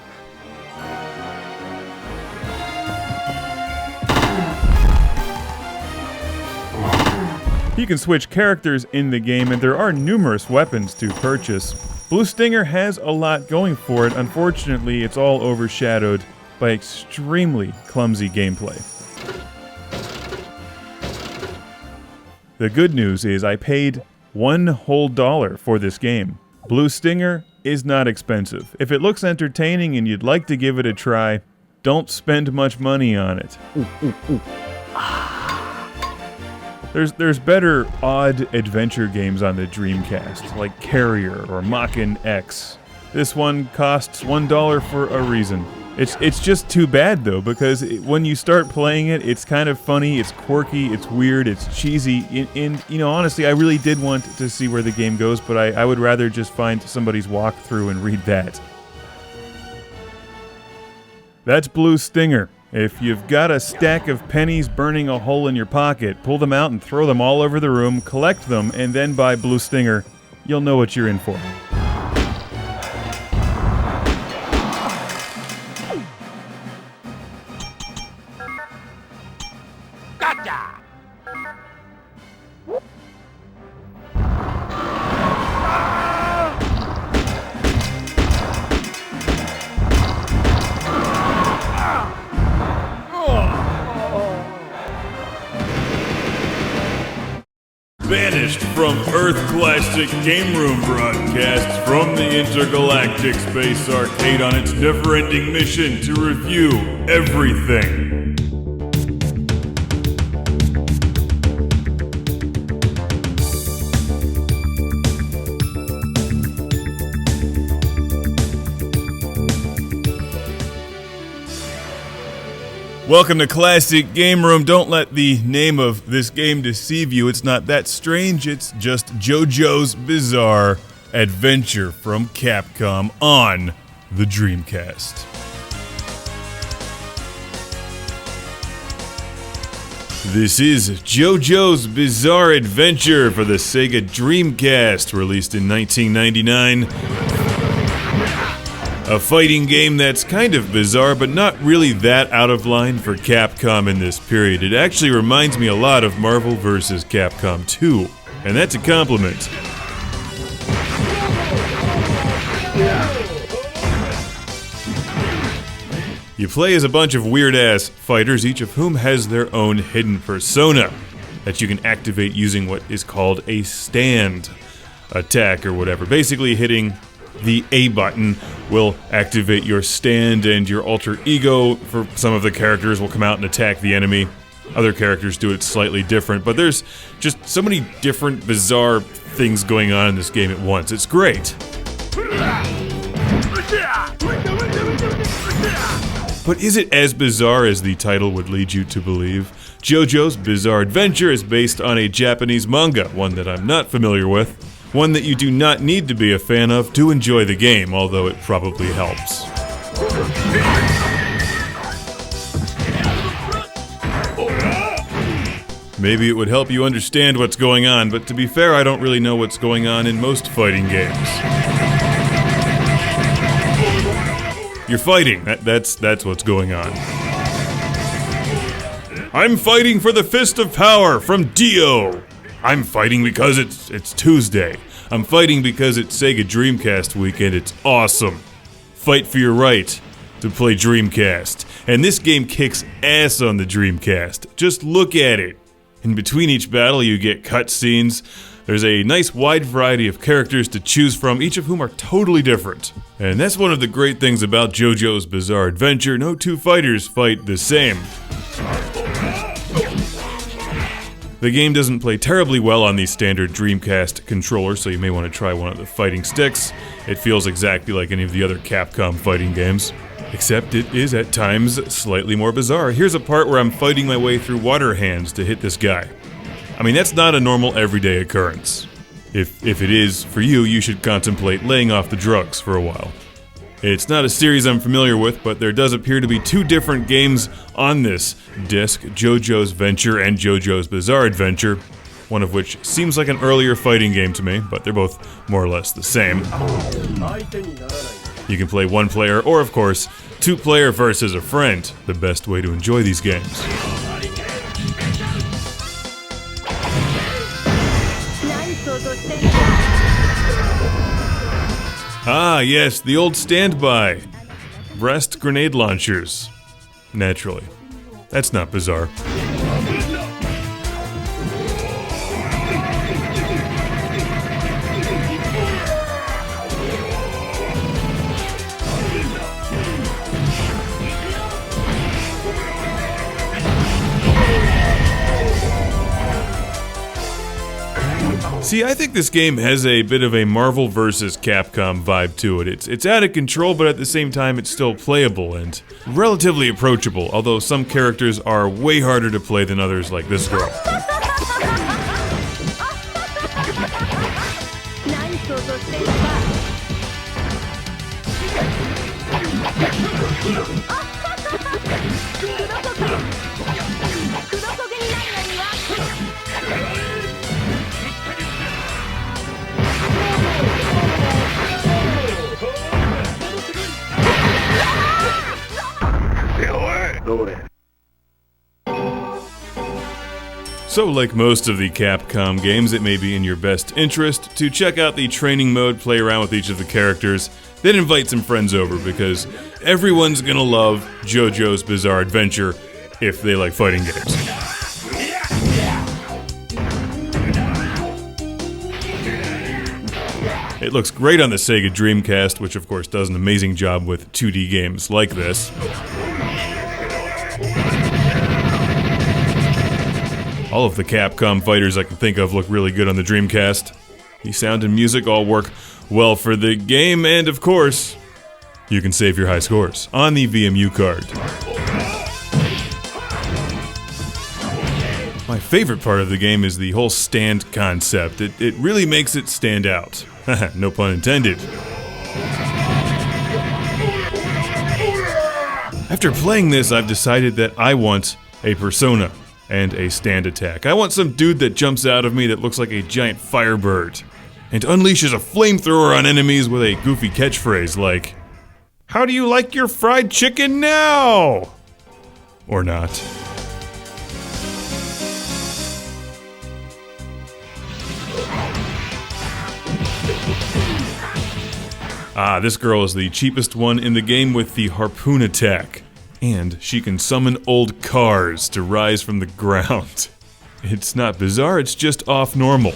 You can switch characters in the game, and there are numerous weapons to purchase. Blue Stinger has a lot going for it. Unfortunately, it's all overshadowed by extremely clumsy gameplay. The good news is I paid $1 whole for this game. Blue Stinger is not expensive. If it looks entertaining and you'd like to give it a try, don't spend much money on it. There's better odd adventure games on the Dreamcast, like Carrier or Mach-In X. This one costs $1 for a reason. It's just too bad though, because when you start playing it, it's kind of funny, it's quirky, it's weird, it's cheesy. And you know, honestly, I really did want to see where the game goes, but I would rather just find somebody's walkthrough and read that. That's Blue Stinger. If you've got a stack of pennies burning a hole in your pocket, pull them out and throw them all over the room, collect them, and then buy Blue Stinger. You'll know what you're in for. Banished from Earth Classic Game Room broadcasts from the Intergalactic Space Arcade on its never-ending mission to review everything. Welcome to Classic Game Room. Don't let the name of this game deceive you. It's not that strange. It's just JoJo's Bizarre Adventure from Capcom on the Dreamcast. This is JoJo's Bizarre Adventure for the Sega Dreamcast, released in 1999. A fighting game that's kind of bizarre, but not really that out of line for Capcom in this period. It actually reminds me a lot of Marvel vs. Capcom 2, and that's a compliment. You play as a bunch of weird-ass fighters, each of whom has their own hidden persona that you can activate using what is called a stand attack or whatever. Basically hitting the A button will activate your stand, and your alter ego for some of the characters will come out and attack the enemy. Other characters do it slightly different, but there's just so many different bizarre things going on in this game at once. It's great. But is it as bizarre as the title would lead you to believe? JoJo's Bizarre Adventure is based on a Japanese manga, one that I'm not familiar with. One that you do not need to be a fan of to enjoy the game, although it probably helps. Maybe it would help you understand what's going on, but to be fair, I don't really know what's going on in most fighting games. You're fighting. That's what's going on. I'm fighting for the Fist of Power from Dio. I'm fighting because it's Tuesday. I'm fighting because it's Sega Dreamcast week and it's awesome. Fight for your right to play Dreamcast. And this game kicks ass on the Dreamcast. Just look at it. In between each battle, you get cutscenes. There's a nice wide variety of characters to choose from, each of whom are totally different. And that's one of the great things about JoJo's Bizarre Adventure. No two fighters fight the same. The game doesn't play terribly well on the standard Dreamcast controller, so you may want to try one of the fighting sticks. It feels exactly like any of the other Capcom fighting games. Except it is at times slightly more bizarre. Here's a part where I'm fighting my way through water hands to hit this guy. I mean, that's not a normal everyday occurrence. If it is for you, you should contemplate laying off the drugs for a while. It's not a series I'm familiar with, but there does appear to be two different games on this disc, JoJo's Venture and JoJo's Bizarre Adventure, one of which seems like an earlier fighting game to me, but they're both more or less the same. You can play one player, or of course, two player versus a friend, the best way to enjoy these games. Ah, yes, the old standby. Breast grenade launchers. Naturally. That's not bizarre. See, I think this game has a bit of a Marvel vs. Capcom vibe to it. It's out of control, but at the same time it's still playable and relatively approachable, although some characters are way harder to play than others, like this girl. So, like most of the Capcom games, it may be in your best interest to check out the training mode, play around with each of the characters, then invite some friends over, because everyone's gonna love JoJo's Bizarre Adventure if they like fighting games. It looks great on the Sega Dreamcast, which of course does an amazing job with 2D games like this. All of the Capcom fighters I can think of look really good on the Dreamcast. The sound and music all work well for the game, and of course, you can save your high scores on the VMU card. My favorite part of the game is the whole stand concept. It really makes it stand out. No pun intended. After playing this, I've decided that I want a persona and a stand attack. I want some dude that jumps out of me that looks like a giant firebird and unleashes a flamethrower on enemies with a goofy catchphrase like, "How do you like your fried chicken now?" Or not. Ah, this girl is the cheapest one in the game with the harpoon attack. And she can summon old cars to rise from the ground. It's not bizarre, it's just off normal.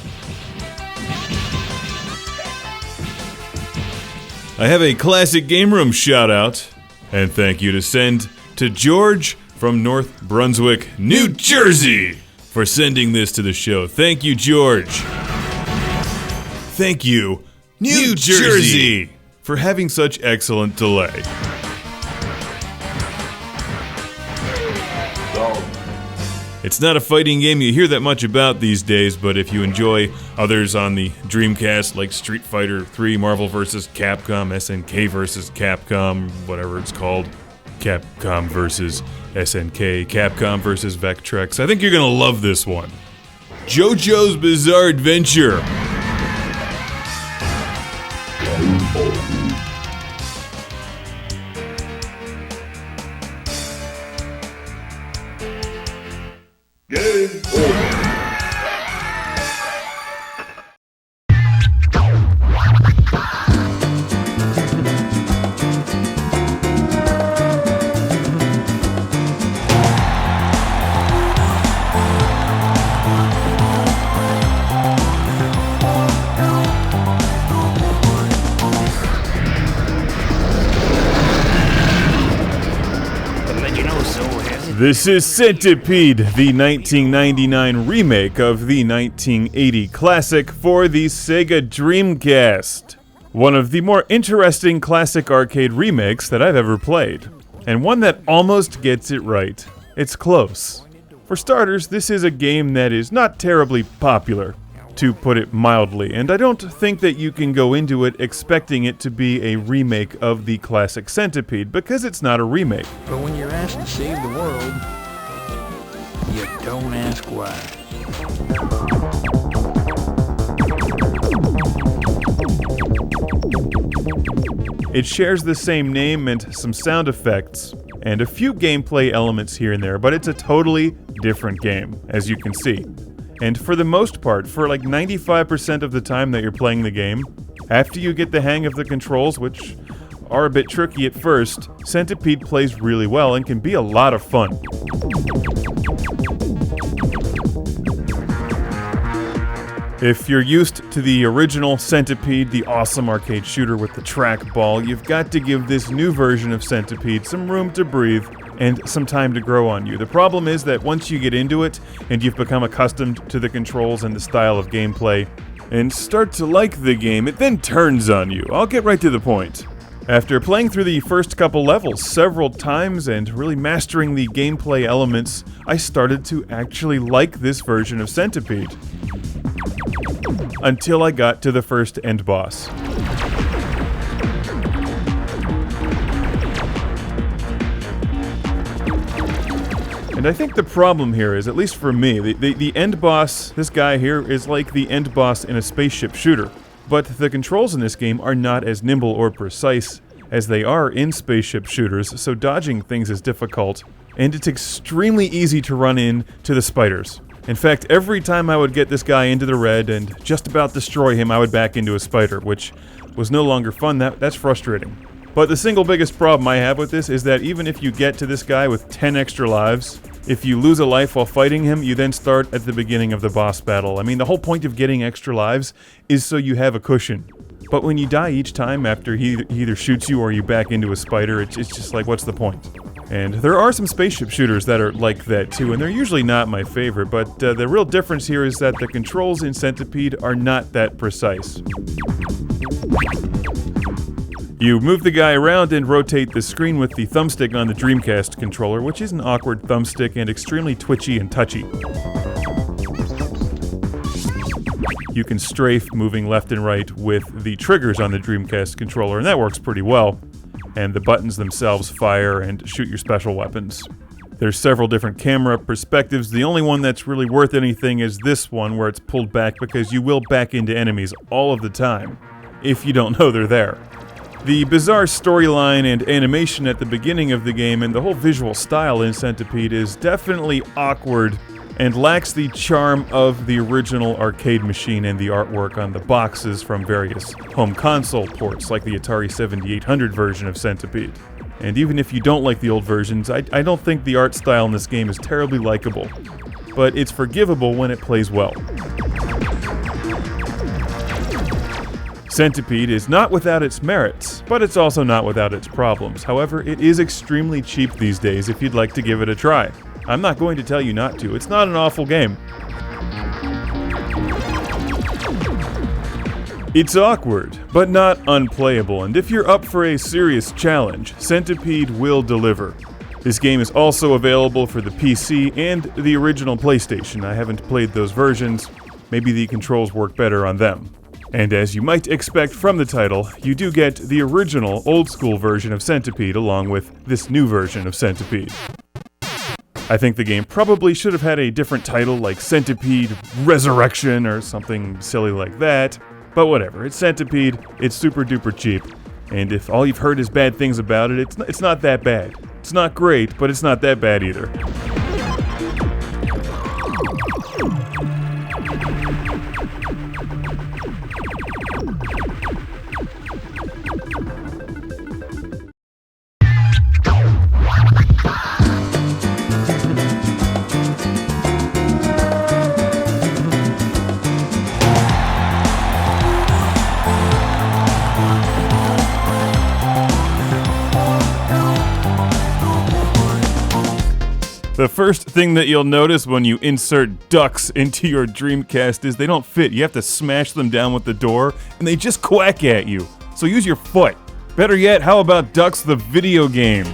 I have a classic game room shout out, and thank you to send to George from North Brunswick, New Jersey, for sending this to the show. Thank you, George. Thank you, New Jersey, for having such excellent delay. It's not a fighting game you hear that much about these days, but if you enjoy others on the Dreamcast like Street Fighter 3, Marvel vs. Capcom, SNK vs. Capcom, whatever it's called, Capcom vs. SNK, Capcom vs. Vectrex, I think you're gonna love this one. JoJo's Bizarre Adventure. This is Centipede, the 1999 remake of the 1980 classic for the Sega Dreamcast. One of the more interesting classic arcade remakes that I've ever played, and one that almost gets it right. It's close. For starters, this is a game that is not terribly popular, to put it mildly, and I don't think that you can go into it expecting it to be a remake of the classic Centipede, because it's not a remake. But when you're asked to save the world, you don't ask why. It shares the same name and some sound effects, and a few gameplay elements here and there, but it's a totally different game, as you can see. And for the most part, for like 95% of the time that you're playing the game, after you get the hang of the controls, which are a bit tricky at first, Centipede plays really well and can be a lot of fun. If you're used to the original Centipede, the awesome arcade shooter with the trackball, you've got to give this new version of Centipede some room to breathe and some time to grow on you. The problem is that once you get into it, and you've become accustomed to the controls and the style of gameplay, and start to like the game, it then turns on you. I'll get right to the point. After playing through the first couple levels several times and really mastering the gameplay elements, I started to actually like this version of Centipede. Until I got to the first end boss. And I think the problem here is, at least for me, the end boss, this guy here, is like the end boss in a spaceship shooter. But the controls in this game are not as nimble or precise as they are in spaceship shooters, so dodging things is difficult, and it's extremely easy to run into the spiders. In fact, every time I would get this guy into the red and just about destroy him, I would back into a spider, which was no longer fun. That's frustrating. But the single biggest problem I have with this is that even if you get to this guy with 10 extra lives, if you lose a life while fighting him, you then start at the beginning of the boss battle. I mean, the whole point of getting extra lives is so you have a cushion. But when you die each time after he either shoots you or you back into a spider, it's just like, what's the point? And there are some spaceship shooters that are like that too, and they're usually not my favorite, but the real difference here is that the controls in Centipede are not that precise. You move the guy around and rotate the screen with the thumbstick on the Dreamcast controller, which is an awkward thumbstick and extremely twitchy and touchy. You can strafe moving left and right with the triggers on the Dreamcast controller, and that works pretty well. And the buttons themselves fire and shoot your special weapons. There's several different camera perspectives. The only one that's really worth anything is this one, where it's pulled back, because you will back into enemies all of the time, if you don't know they're there. The bizarre storyline and animation at the beginning of the game and the whole visual style in Centipede is definitely awkward and lacks the charm of the original arcade machine and the artwork on the boxes from various home console ports, like the Atari 7800 version of Centipede. And even if you don't like the old versions, I don't think the art style in this game is terribly likable, but it's forgivable when it plays well. Centipede is not without its merits, but it's also not without its problems. However, it is extremely cheap these days if you'd like to give it a try. I'm not going to tell you not to. It's not an awful game. It's awkward, but not unplayable, and if you're up for a serious challenge, Centipede will deliver. This game is also available for the PC and the original PlayStation. I haven't played those versions. Maybe the controls work better on them. And as you might expect from the title, you do get the original old-school version of Centipede along with this new version of Centipede. I think the game probably should have had a different title like Centipede Resurrection or something silly like that, but whatever, it's Centipede, it's super duper cheap, and if all you've heard is bad things about it, it's not that bad. It's not great, but it's not that bad either. The first thing that you'll notice when you insert ducks into your Dreamcast is they don't fit. You have to smash them down with the door, and they just quack at you. So use your foot. Better yet, how about Ducks the video game?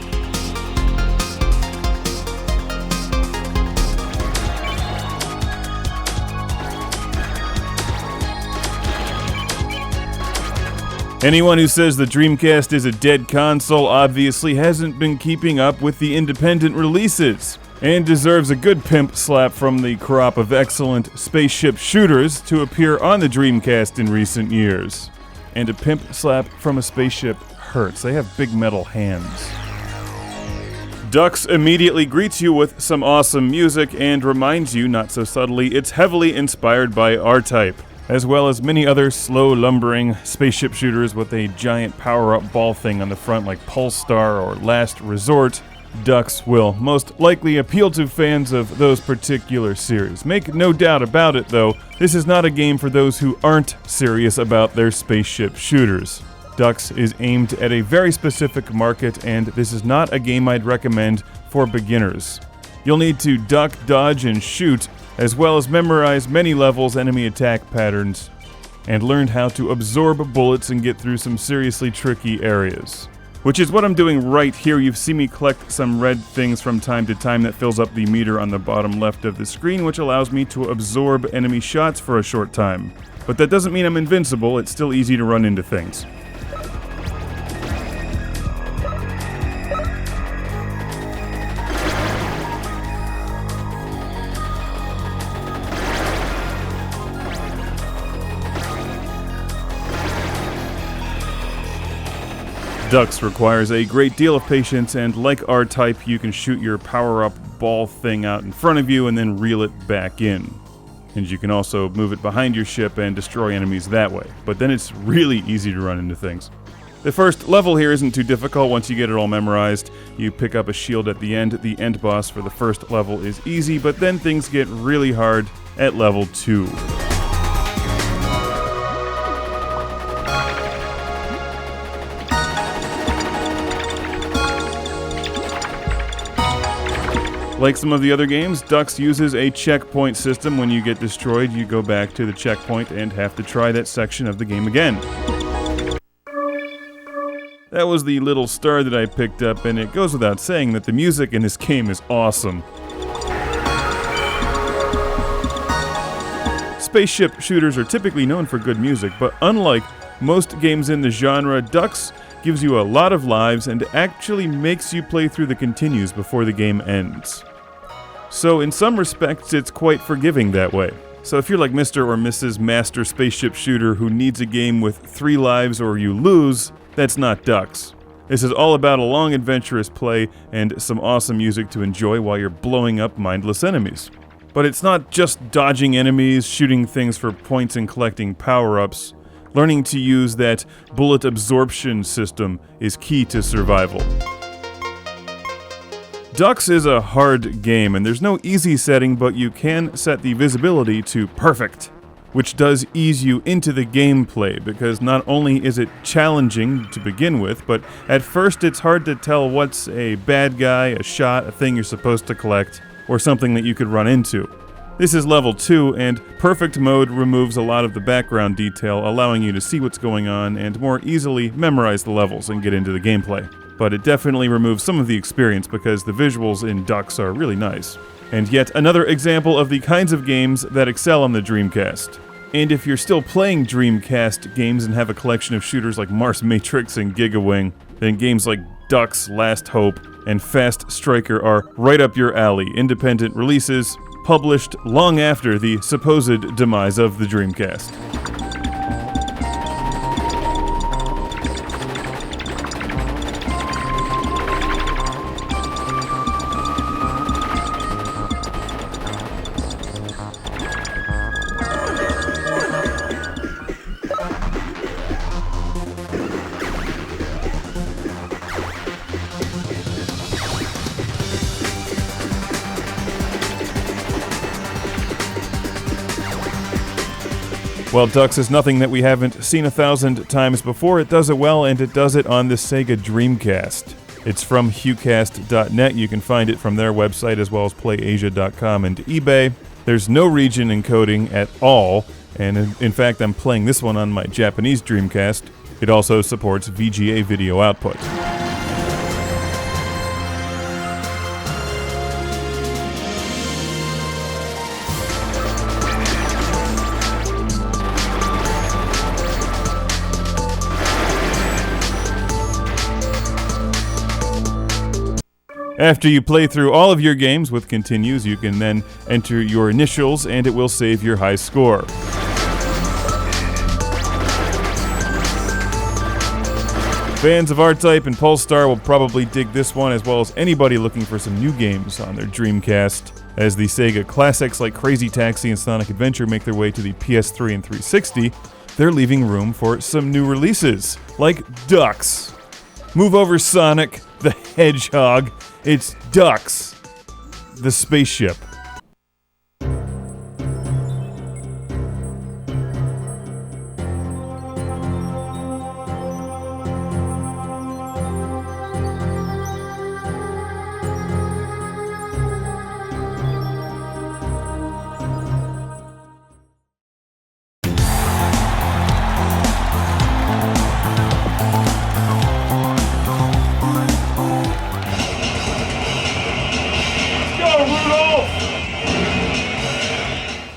Anyone who says the Dreamcast is a dead console obviously hasn't been keeping up with the independent releases, and deserves a good pimp slap from the crop of excellent spaceship shooters to appear on the Dreamcast in recent years. And a pimp slap from a spaceship hurts. They have big metal hands. Ducks immediately greets you with some awesome music and reminds you, not so subtly, it's heavily inspired by R-Type, as well as many other slow lumbering spaceship shooters with a giant power-up ball thing on the front like Pulsar or Last Resort. Ducks will most likely appeal to fans of those particular series. Make no doubt about it, though, this is not a game for those who aren't serious about their spaceship shooters. Ducks is aimed at a very specific market, and this is not a game I'd recommend for beginners. You'll need to duck, dodge, and shoot, as well as memorize many levels, enemy attack patterns, and learn how to absorb bullets and get through some seriously tricky areas. Which is what I'm doing right here. You've seen me collect some red things from time to time that fills up the meter on the bottom left of the screen, which allows me to absorb enemy shots for a short time. But that doesn't mean I'm invincible, it's still easy to run into things. Ducks requires a great deal of patience, and like R-Type, you can shoot your power-up ball thing out in front of you and then reel it back in. And you can also move it behind your ship and destroy enemies that way, but then it's really easy to run into things. The first level here isn't too difficult once you get it all memorized. You pick up a shield at the end. The end boss for the first level is easy, but then things get really hard at level 2. Like some of the other games, Ducks uses a checkpoint system. When you get destroyed, you go back to the checkpoint and have to try that section of the game again. That was the little star that I picked up, and it goes without saying that the music in this game is awesome. Spaceship shooters are typically known for good music, but unlike most games in the genre, Ducks gives you a lot of lives and actually makes you play through the continues before the game ends. So in some respects, it's quite forgiving that way. So if you're like Mr. or Mrs. Master Spaceship Shooter who needs a game with 3 lives or you lose, that's not Ducks. This is all about a long adventurous play and some awesome music to enjoy while you're blowing up mindless enemies. But it's not just dodging enemies, shooting things for points and collecting power-ups. Learning to use that bullet absorption system is key to survival. Ducks is a hard game, and there's no easy setting, but you can set the visibility to perfect, which does ease you into the gameplay, because not only is it challenging to begin with, but at first it's hard to tell what's a bad guy, a shot, a thing you're supposed to collect, or something that you could run into. This is level 2, and perfect mode removes a lot of the background detail, allowing you to see what's going on and more easily memorize the levels and get into the gameplay. But it definitely removes some of the experience because the visuals in Ducks are really nice. And yet another example of the kinds of games that excel on the Dreamcast. And if you're still playing Dreamcast games and have a collection of shooters like Mars Matrix and Gigawing, then games like Ducks, Last Hope, and Fast Striker are right up your alley. Independent releases, published long after the supposed demise of the Dreamcast. While Ducks is nothing that we haven't seen 1,000 times before, it does it well, and it does it on the Sega Dreamcast. It's from hughcast.net. You can find it from their website as well as playasia.com and eBay. There's no region encoding at all, and in fact I'm playing this one on my Japanese Dreamcast. It also supports VGA video output. After you play through all of your games with continues, you can then enter your initials and it will save your high score. Fans of R-Type and Polestar will probably dig this one, as well as anybody looking for some new games on their Dreamcast. As the Sega classics like Crazy Taxi and Sonic Adventure make their way to the PS3 and 360, they're leaving room for some new releases, like Ducks. Move over, Sonic the Hedgehog. It's Ducks, the spaceship.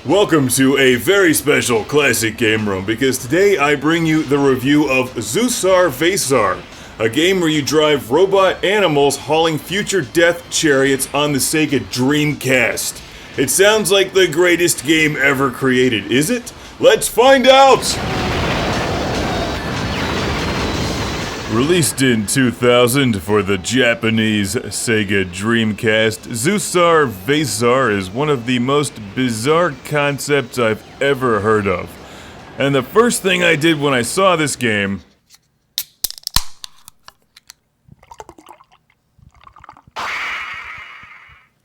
Welcome to a very special Classic Game Room, because today I bring you the review of Zusar Vasar, a game where you drive robot animals hauling future death chariots on the Sega Dreamcast. It sounds like the greatest game ever created, is it? Let's find out! Released in 2000 for the Japanese Sega Dreamcast, Zusar Vasar is one of the most bizarre concepts I've ever heard of. And the first thing I did when I saw this game...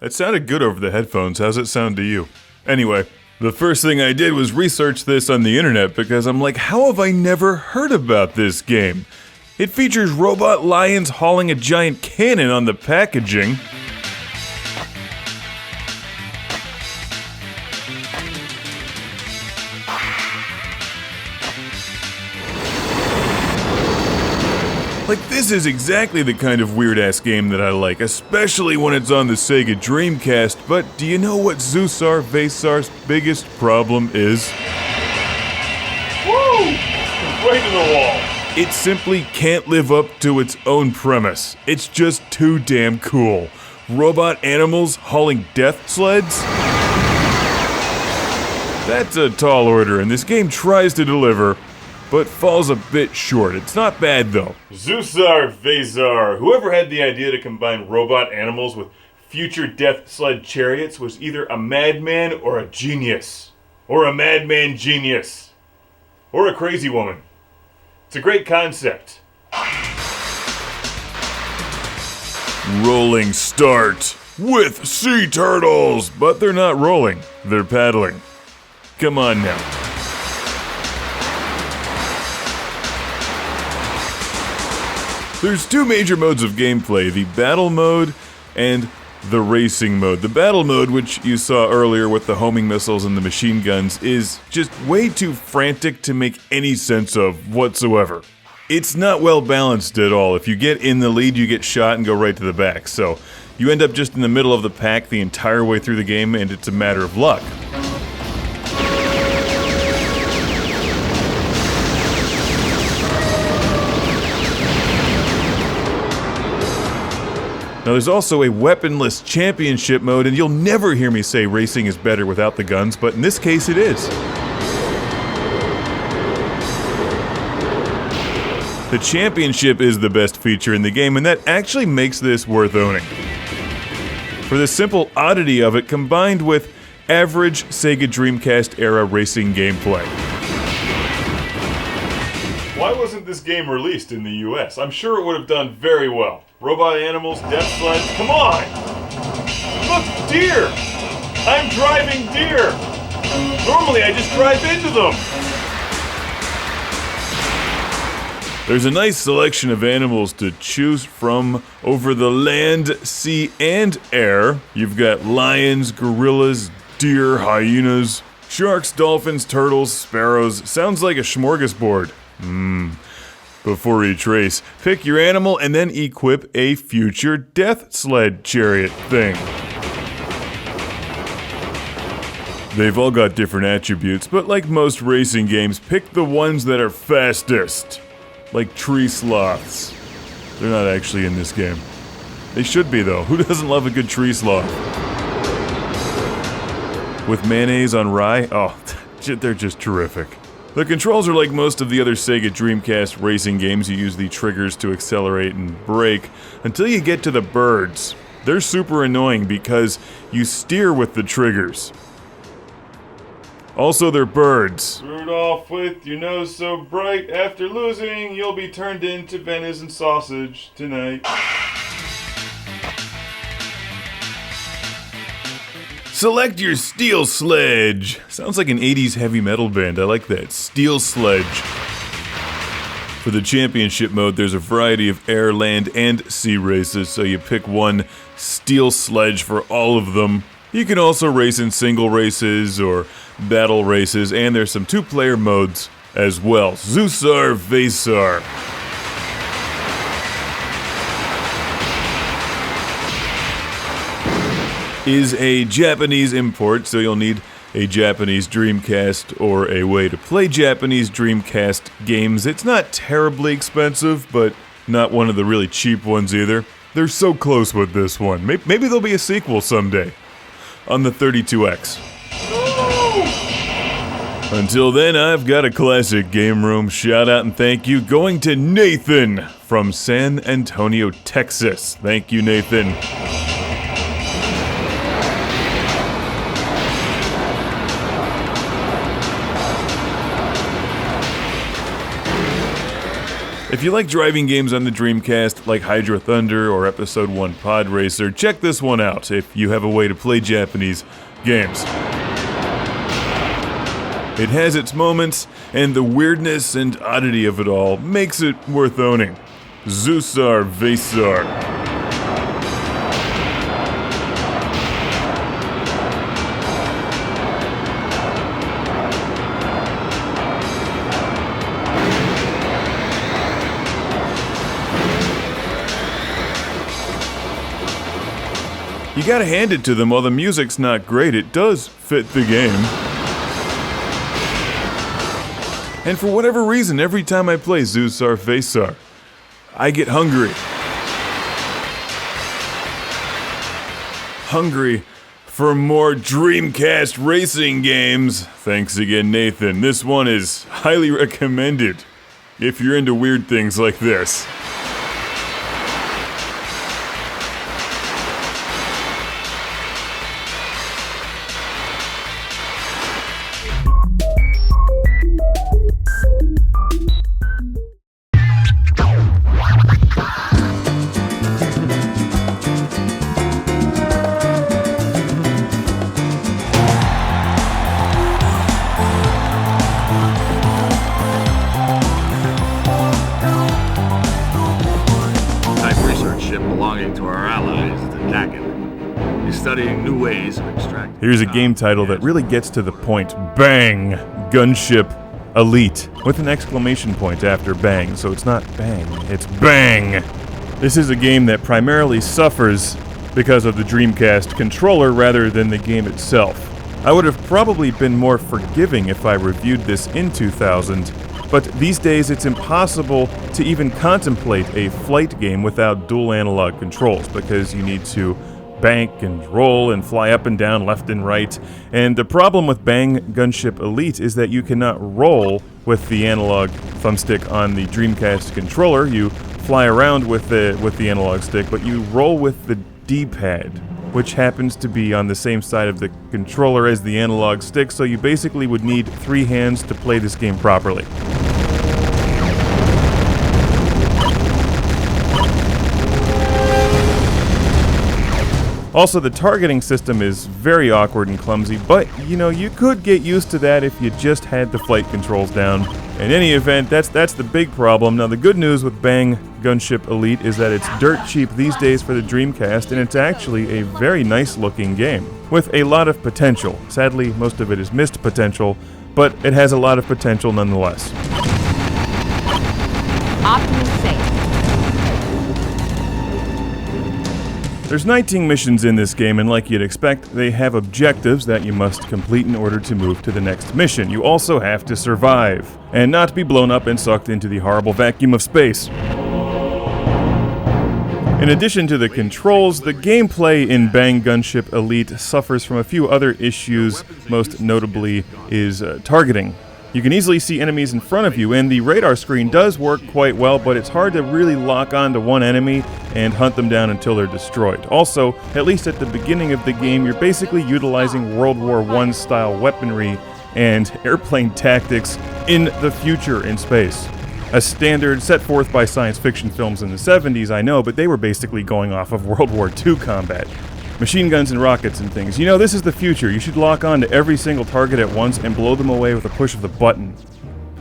That sounded good over the headphones. How's it sound to you? Anyway, the first thing I did was research this on the internet, because I'm like, how have I never heard about this game? It features robot lions hauling a giant cannon on the packaging. Like, this is exactly the kind of weird-ass game that I like, especially when it's on the Sega Dreamcast, but do you know what Zusar Vasar's biggest problem is? Woo! Right to the wall. It simply can't live up to its own premise. It's just too damn cool. Robot animals hauling death sleds? That's a tall order, and this game tries to deliver, but falls a bit short. It's not bad, though. Zusar Vasar. Whoever had the idea to combine robot animals with future death sled chariots was either a madman or a genius. Or a madman genius. Or a crazy woman. It's a great concept. Rolling start with sea turtles, but they're not rolling, they're paddling. Come on now. There's two major modes of gameplay, the battle mode and the racing mode. The battle mode, which you saw earlier with the homing missiles and the machine guns, is just way too frantic to make any sense of whatsoever. It's not well balanced at all. If you get in the lead, you get shot and go right to the back. So you end up just in the middle of the pack the entire way through the game, and it's a matter of luck. Now there's also a weaponless championship mode, and you'll never hear me say racing is better without the guns, but in this case it is. The championship is the best feature in the game, and that actually makes this worth owning. For the simple oddity of it, combined with average Sega Dreamcast era racing gameplay. Why wasn't this game released in the US? I'm sure it would have done very well. Robot animals, death sleds, come on! Look, deer! I'm driving deer! Normally I just drive into them! There's a nice selection of animals to choose from over the land, sea, and air. You've got lions, gorillas, deer, hyenas, sharks, dolphins, turtles, sparrows. Sounds like a smorgasbord. Before each race, pick your animal and then equip a future death sled chariot thing. They've all got different attributes, but like most racing games, pick the ones that are fastest. Like tree sloths. They're not actually in this game. They should be though. Who doesn't love a good tree sloth? With mayonnaise on rye? Oh, they're just terrific. The controls are like most of the other Sega Dreamcast racing games. You use the triggers to accelerate and brake until you get to the birds. They're super annoying because you steer with the triggers. Also, they're birds. Rudolph, with your nose so bright, after losing, you'll be turned into venison sausage tonight. Select your steel sledge. Sounds like an 80s heavy metal band. I like that. Steel sledge. For the championship mode, there's a variety of air, land, and sea races, so you pick one steel sledge for all of them. You can also race in single races or battle races, and there's some two-player modes as well. Zusar Vasar. Is a Japanese import, so you'll need a Japanese Dreamcast or a way to play Japanese Dreamcast games. It's not terribly expensive, but not one of the really cheap ones either. They're so close with this one. Maybe there'll be a sequel someday on the 32X. Until then, I've got a classic game room shout out and thank you going to Nathan from San Antonio, Texas. Thank you, Nathan. If you like driving games on the Dreamcast, like Hydro Thunder or Episode 1 Pod Racer, check this one out if you have a way to play Japanese games. It has its moments, and the weirdness and oddity of it all makes it worth owning. Zusar Vasar. You gotta hand it to them, while the music's not great, it does fit the game. And for whatever reason, every time I play Zusar Vasar, I get hungry. Hungry for more Dreamcast racing games. Thanks again, Nathan. This one is highly recommended if you're into weird things like this. Here's a game title that really gets to the point. Bang! Gunship Elite. With an exclamation point after bang, so it's not bang, it's bang! This is a game that primarily suffers because of the Dreamcast controller rather than the game itself. I would have probably been more forgiving if I reviewed this in 2000, but these days it's impossible to even contemplate a flight game without dual analog controls because you need to bank and roll and fly up and down, left and right. And the problem with Bang Gunship Elite is that you cannot roll with the analog thumbstick on the Dreamcast controller. You fly around with the analog stick, but you roll with the D-pad, which happens to be on the same side of the controller as the analog stick, so you basically would need 3 hands to play this game properly. Also, the targeting system is very awkward and clumsy, but, you know, you could get used to that if you just had the flight controls down. In any event, that's the big problem. Now, the good news with Bang Gunship Elite is that it's dirt cheap these days for the Dreamcast, and it's actually a very nice-looking game, with a lot of potential. Sadly, most of it is missed potential, but it has a lot of potential nonetheless. Optimus safe. There's 19 missions in this game, and like you'd expect, they have objectives that you must complete in order to move to the next mission. You also have to survive, and not be blown up and sucked into the horrible vacuum of space. In addition to the controls, the gameplay in Bang Gunship Elite suffers from a few other issues, most notably is targeting. You can easily see enemies in front of you, and the radar screen does work quite well, but it's hard to really lock on to one enemy and hunt them down until they're destroyed. Also, at least at the beginning of the game, you're basically utilizing World War I style weaponry and airplane tactics in the future in space. A standard set forth by science fiction films in the 70s, I know, but they were basically going off of World War II combat. Machine guns and rockets and things. You know, this is the future. You should lock on to every single target at once and blow them away with a push of the button,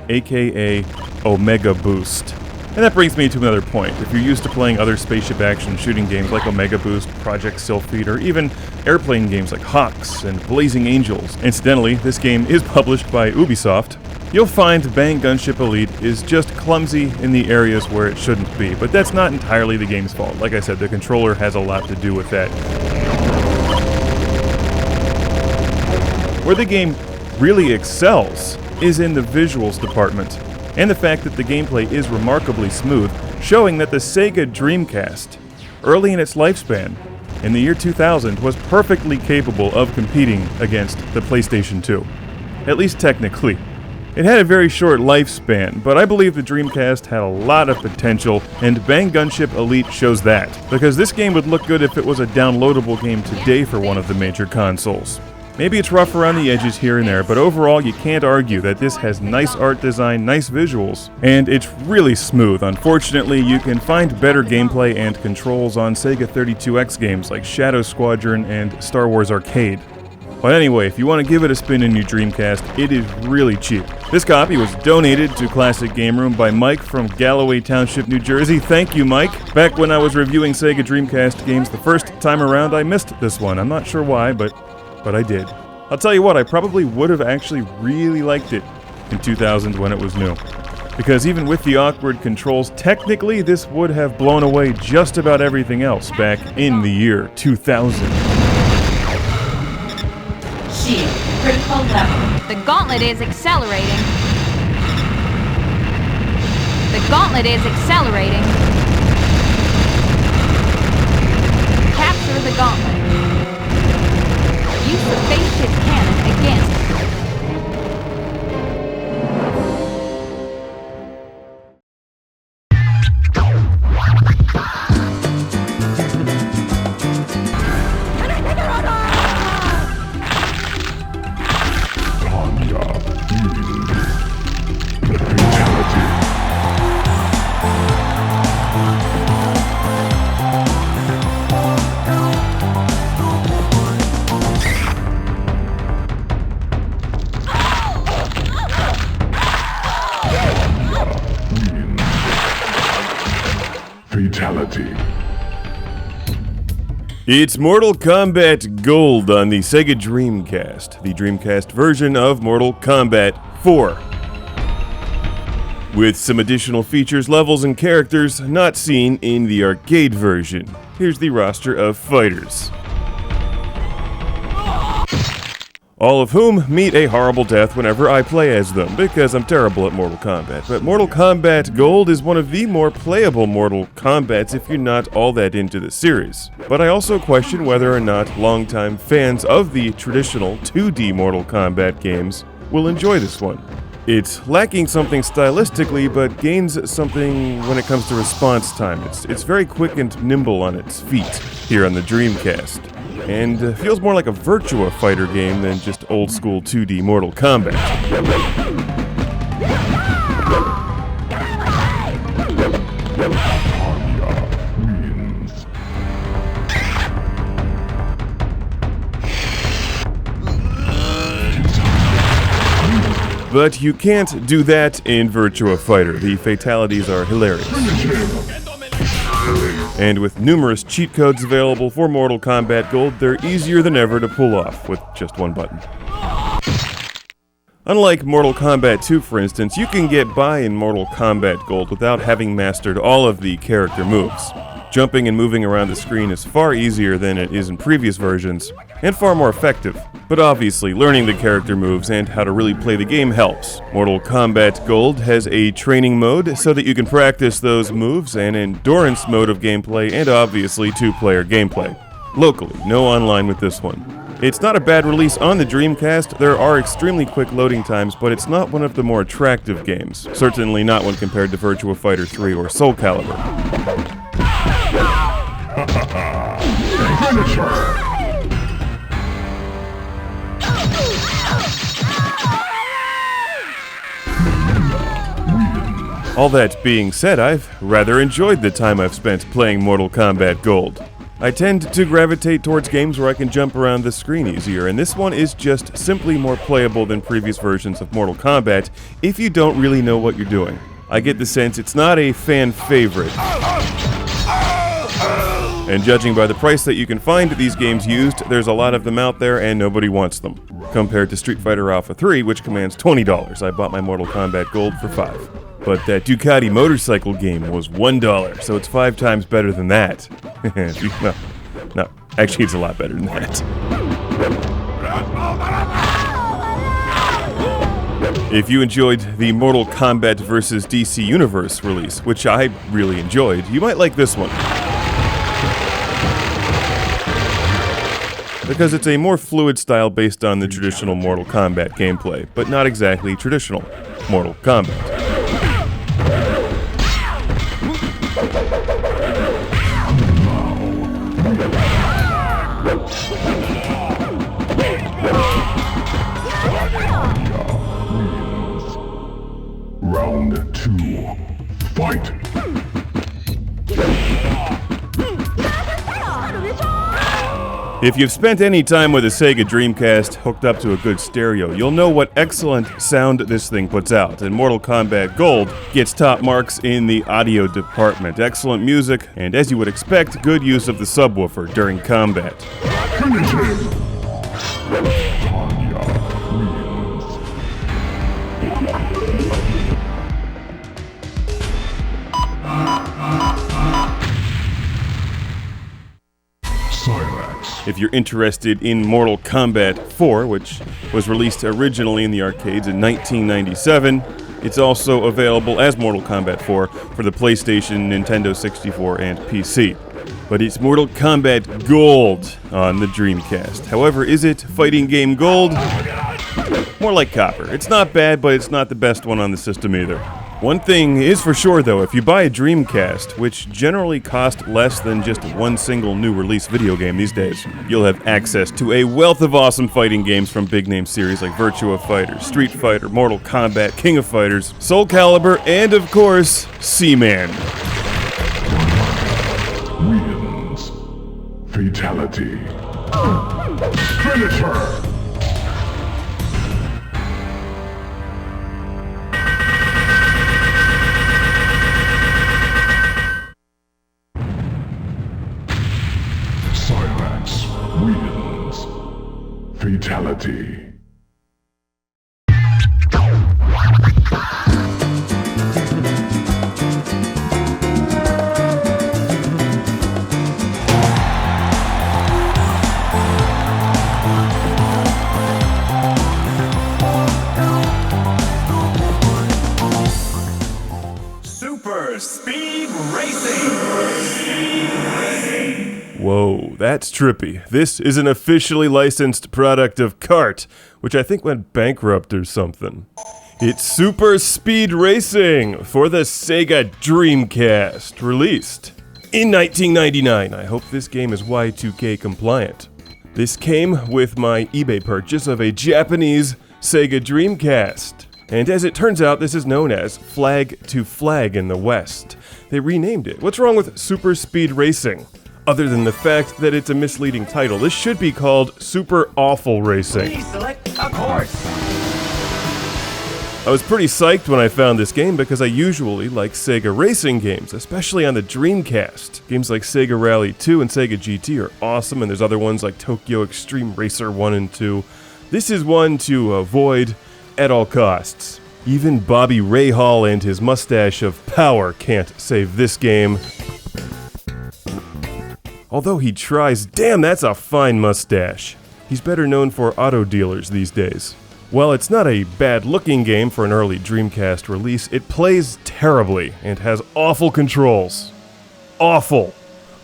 aka Omega Boost. And that brings me to another point. If you're used to playing other spaceship action shooting games like Omega Boost, Project Sylphid, or even airplane games like Hawks and Blazing Angels, incidentally, this game is published by Ubisoft, you'll find Bang Gunship Elite is just clumsy in the areas where it shouldn't be, but that's not entirely the game's fault. Like I said, the controller has a lot to do with that. Where the game really excels is in the visuals department, and the fact that the gameplay is remarkably smooth, showing that the Sega Dreamcast, early in its lifespan, in the year 2000, was perfectly capable of competing against the PlayStation 2. At least technically. It had a very short lifespan, but I believe the Dreamcast had a lot of potential, and Bang Gunship Elite shows that, because this game would look good if it was a downloadable game today for one of the major consoles. Maybe it's rough around the edges here and there, but overall you can't argue that this has nice art design, nice visuals, and it's really smooth. Unfortunately, you can find better gameplay and controls on Sega 32X games like Shadow Squadron and Star Wars Arcade. But anyway, if you want to give it a spin in your Dreamcast, it is really cheap. This copy was donated to Classic Game Room by Mike from Galloway Township, New Jersey. Thank you, Mike. Back when I was reviewing Sega Dreamcast games the first time around, I missed this one. I'm not sure why, but I did. I'll tell you what, I probably would have actually really liked it in 2000 when it was new. Because even with the awkward controls, technically this would have blown away just about everything else back in the year 2000. Shield, critical level. The gauntlet is accelerating. The gauntlet is accelerating. Capture the gauntlet. Use the spaceship cannon against. Fatality. It's Mortal Kombat Gold on the Sega Dreamcast, the Dreamcast version of Mortal Kombat 4. With some additional features, levels, and characters not seen in the arcade version. Here's the roster of fighters, all of whom meet a horrible death whenever I play as them, because I'm terrible at Mortal Kombat. But Mortal Kombat Gold is one of the more playable Mortal Kombats if you're not all that into the series. But I also question whether or not longtime fans of the traditional 2D Mortal Kombat games will enjoy this one. It's lacking something stylistically, but gains something when it comes to response time. It's very quick and nimble on its feet here on the Dreamcast, and feels more like a Virtua Fighter game than just old-school 2D Mortal Kombat. But you can't do that in Virtua Fighter. The fatalities are hilarious. And with numerous cheat codes available for Mortal Kombat Gold, they're easier than ever to pull off with just one button. Unlike Mortal Kombat 2, for instance, you can get by in Mortal Kombat Gold without having mastered all of the character moves. Jumping and moving around the screen is far easier than it is in previous versions, and far more effective. But obviously, learning the character moves and how to really play the game helps. Mortal Kombat Gold has a training mode so that you can practice those moves, an endurance mode of gameplay, and obviously two-player gameplay. Locally, no online with this one. It's not a bad release on the Dreamcast. There are extremely quick loading times, but it's not one of the more attractive games. Certainly not when compared to Virtua Fighter 3 or Soul Calibur. All that being said, I've rather enjoyed the time I've spent playing Mortal Kombat Gold. I tend to gravitate towards games where I can jump around the screen easier, and this one is just simply more playable than previous versions of Mortal Kombat if you don't really know what you're doing. I get the sense it's not a fan favorite. And judging by the price that you can find these games used, there's a lot of them out there and nobody wants them. Compared to Street Fighter Alpha 3, which commands $20. I bought my Mortal Kombat Gold for $5. But that Ducati motorcycle game was $1, so it's 5 times better than that. No, actually it's a lot better than that. If you enjoyed the Mortal Kombat vs. DC Universe release, which I really enjoyed, you might like this one. Because it's a more fluid style based on the traditional Mortal Kombat gameplay, but not exactly traditional Mortal Kombat. Round 2. Fight! If you've spent any time with a Sega Dreamcast hooked up to a good stereo, you'll know what excellent sound this thing puts out, and Mortal Kombat Gold gets top marks in the audio department. Excellent music, and as you would expect, good use of the subwoofer during combat. If you're interested in Mortal Kombat 4, which was released originally in the arcades in 1997, it's also available as Mortal Kombat 4 for the PlayStation, Nintendo 64, and PC. But it's Mortal Kombat Gold on the Dreamcast. However, is it fighting game gold? More like copper. It's not bad, but it's not the best one on the system either. One thing is for sure though, if you buy a Dreamcast, which generally cost less than just one single new release video game these days, you'll have access to a wealth of awesome fighting games from big name series like Virtua Fighter, Street Fighter, Mortal Kombat, King of Fighters, Soul Calibur, and of course, Seaman. Wins. Fatality. Finish her! Wins. Fatality. Super Speed Racing. Whoa, that's trippy. This is an officially licensed product of Kart, which I think went bankrupt or something. It's Super Speed Racing for the Sega Dreamcast, released in 1999. I hope this game is Y2K compliant. This came with my eBay purchase of a Japanese Sega Dreamcast. And as it turns out, this is known as Flag to Flag in the West. They renamed it. What's wrong with Super Speed Racing? Other than the fact that it's a misleading title, this should be called Super Awful Racing. Please select a course. I was pretty psyched when I found this game because I usually like Sega racing games, especially on the Dreamcast. Games like Sega Rally 2 and Sega GT are awesome, and there's other ones like Tokyo Extreme Racer 1 and 2. This is one to avoid at all costs. Even Bobby Rahal and his mustache of power can't save this game. Although he tries, damn, that's a fine mustache. He's better known for auto dealers these days. While it's not a bad-looking game for an early Dreamcast release, it plays terribly and has awful controls. Awful.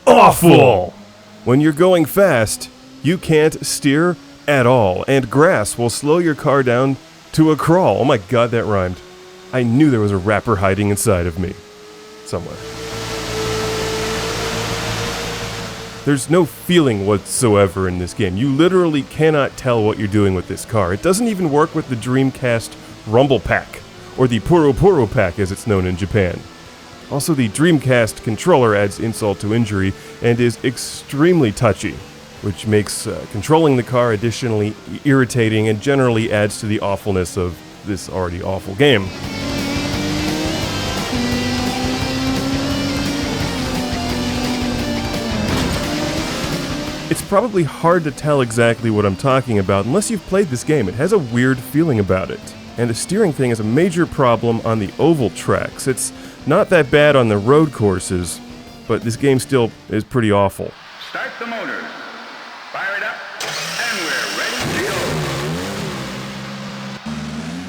Awful! When you're going fast, you can't steer at all, and grass will slow your car down to a crawl. Oh my god, that rhymed. I knew there was a rapper hiding inside of me. Somewhere. There's no feeling whatsoever in this game. You literally cannot tell what you're doing with this car. It doesn't even work with the Dreamcast Rumble Pack, or the Puro Puro Pack as it's known in Japan. Also, the Dreamcast controller adds insult to injury and is extremely touchy, which makes controlling the car additionally irritating and generally adds to the awfulness of this already awful game. It's probably hard to tell exactly what I'm talking about unless you've played this game. It has a weird feeling about it. And the steering thing is a major problem on the oval tracks. It's not that bad on the road courses, but this game still is pretty awful. Start the motors. Fire it up, and we're ready to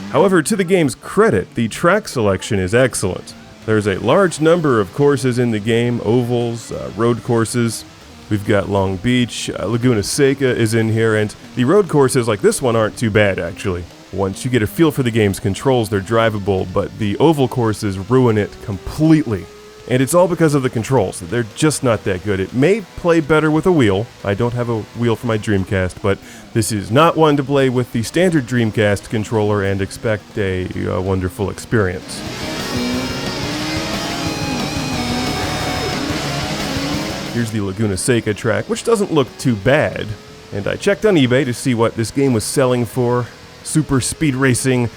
go. However, to the game's credit, the track selection is excellent. There's a large number of courses in the game, ovals, road courses. We've got Long Beach, Laguna Seca is in here, and the road courses like this one aren't too bad, actually. Once you get a feel for the game's controls, they're drivable, but the oval courses ruin it completely. And it's all because of the controls. They're just not that good. It may play better with a wheel. I don't have a wheel for my Dreamcast, but this is not one to play with the standard Dreamcast controller and expect a wonderful experience. Here's the Laguna Seca track, which doesn't look too bad. And I checked on eBay to see what this game was selling for. Super Speed Racing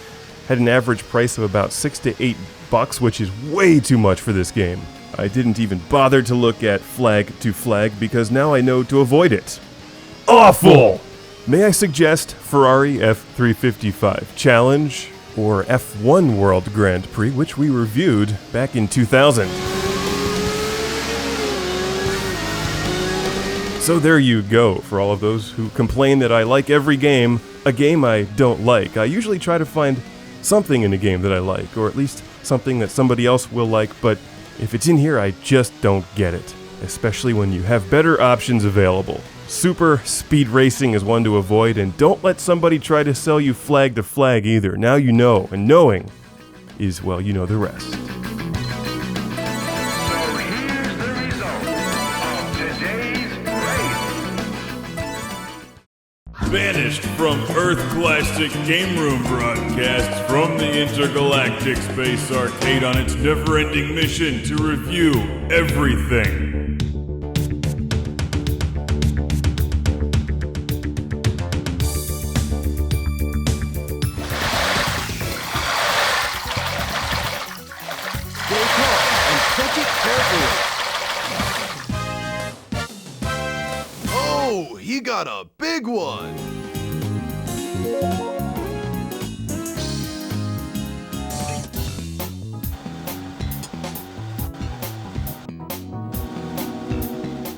had an average price of about $6 to $8, which is way too much for this game. I didn't even bother to look at flag to flag because now I know to avoid it. Awful! May I suggest Ferrari F355 Challenge or F1 World Grand Prix, which we reviewed back in 2000. So there you go, for all of those who complain that I like every game, a game I don't like. I usually try to find something in a game that I like, or at least something that somebody else will like, but if it's in here, I just don't get it, especially when you have better options available. Super Speed Racing is one to avoid, and don't let somebody try to sell you flag to flag either. Now you know, and knowing is, well, you know the rest. Banished from Earth Classic Game Room broadcasts from the Intergalactic Space Arcade on its never-ending mission to review everything. Stay calm and catch it carefully. Oh, he got a big one.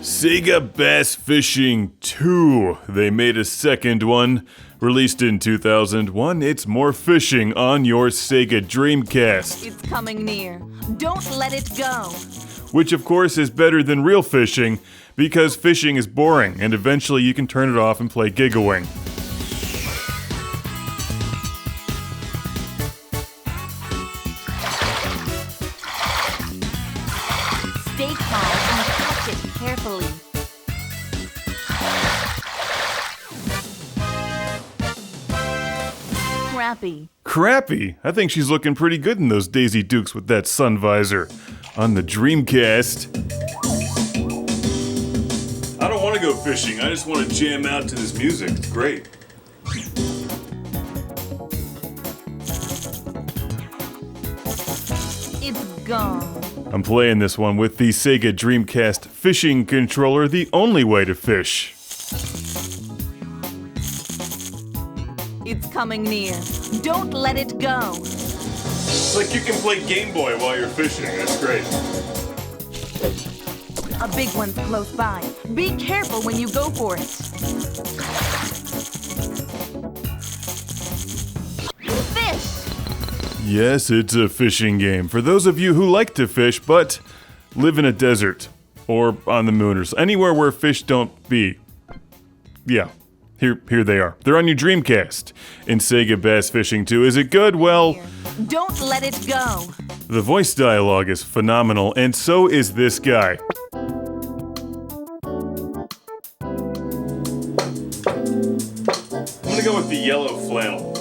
Sega Bass Fishing 2. They made a second one. Released in 2001, it's more fishing on your Sega Dreamcast. It's coming near. Don't let it go. Which of course is better than real fishing, because fishing is boring, and eventually you can turn it off and play Gigawing. Stay calm and catch it carefully. Crappy. Crappy? I think she's looking pretty good in those Daisy Dukes with that sun visor. On the Dreamcast. I don't want to go fishing, I just want to jam out to this music. It's great. gone. I'm playing this one with the Sega Dreamcast fishing controller, the only way to fish. It's coming near. Don't let it go. It's like you can play Game Boy while you're fishing. That's great. A big one's close by. Be careful when you go for it. Fish! Yes, it's a fishing game. For those of you who like to fish but live in a desert or on the moon or anywhere where fish don't be. Yeah, here they are. They're on your Dreamcast in Sega Bass Fishing 2. Is it good? Well, don't let it go. The voice dialogue is phenomenal, and so is this guy. I'm gonna go with the yellow flannel.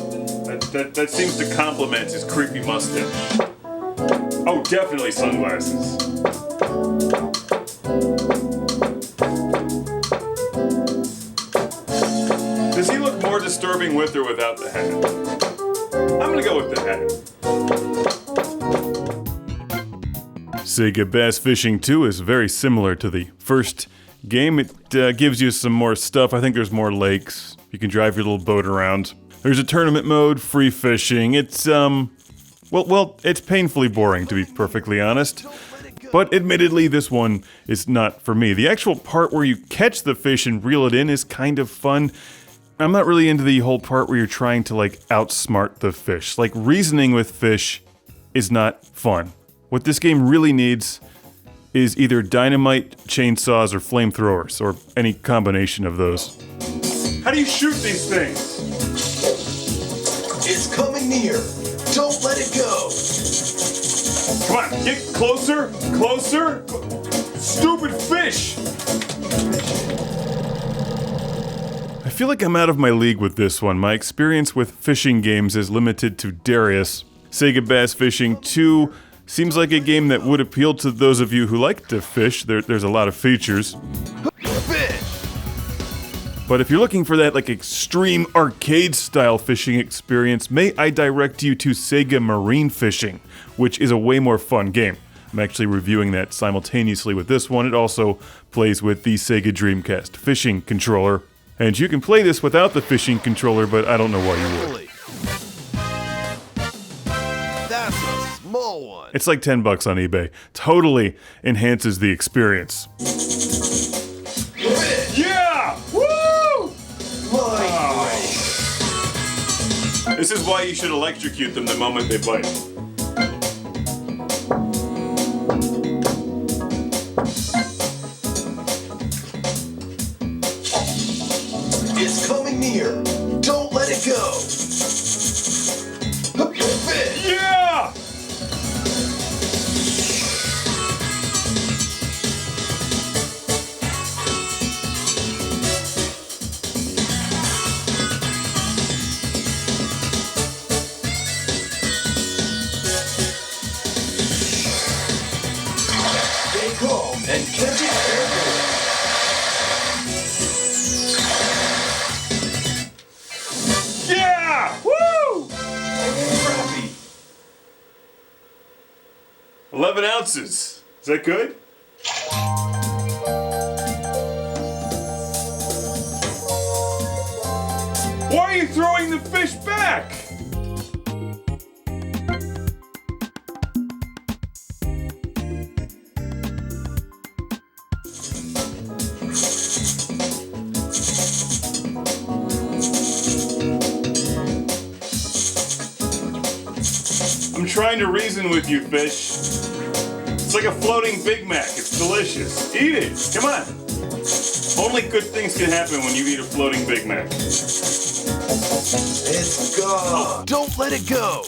That seems to complement his creepy mustache. Oh, definitely sunglasses. Does he look more disturbing with or without the hat? I'm gonna go with the hat. Sega Bass Fishing 2 is very similar to the first game. It gives you some more stuff. I think there's more lakes. You can drive your little boat around. There's a tournament mode, free fishing. It's, well, it's painfully boring, to be perfectly honest. But admittedly, this one is not for me. The actual part where you catch the fish and reel it in is kind of fun. I'm not really into the whole part where you're trying to, like, outsmart the fish. Like, reasoning with fish is not fun. What this game really needs is either dynamite, chainsaws, or flamethrowers, or any combination of those. How do you shoot these things? It's coming near. Don't let it go. Come on, get closer, closer. Stupid fish. I feel like I'm out of my league with this one. My experience with fishing games is limited to Darius. Sega Bass Fishing 2 seems like a game that would appeal to those of you who like to fish. There's a lot of features. But if you're looking for that like extreme arcade-style fishing experience, may I direct you to Sega Marine Fishing, which is a way more fun game. I'm actually reviewing that simultaneously with this one. It also plays with the Sega Dreamcast fishing controller. And you can play this without the fishing controller, but I don't know why you would. That's a small one. It's like $10 on eBay. Totally enhances the experience. Yeah! Woo! This is why you should electrocute them the moment they bite. It's coming near. Don't let it go. Yeah! Stay calm and catch it carefully. Yeah! Woo! Crappy. 11 ounces. Is that good? Why are you throwing the fish back? I'm trying to reason with you, fish. It's like a floating Big Mac. It's delicious. Eat it. Come on. Only good things can happen when you eat a floating Big Mac. It's gone. Don't let it go.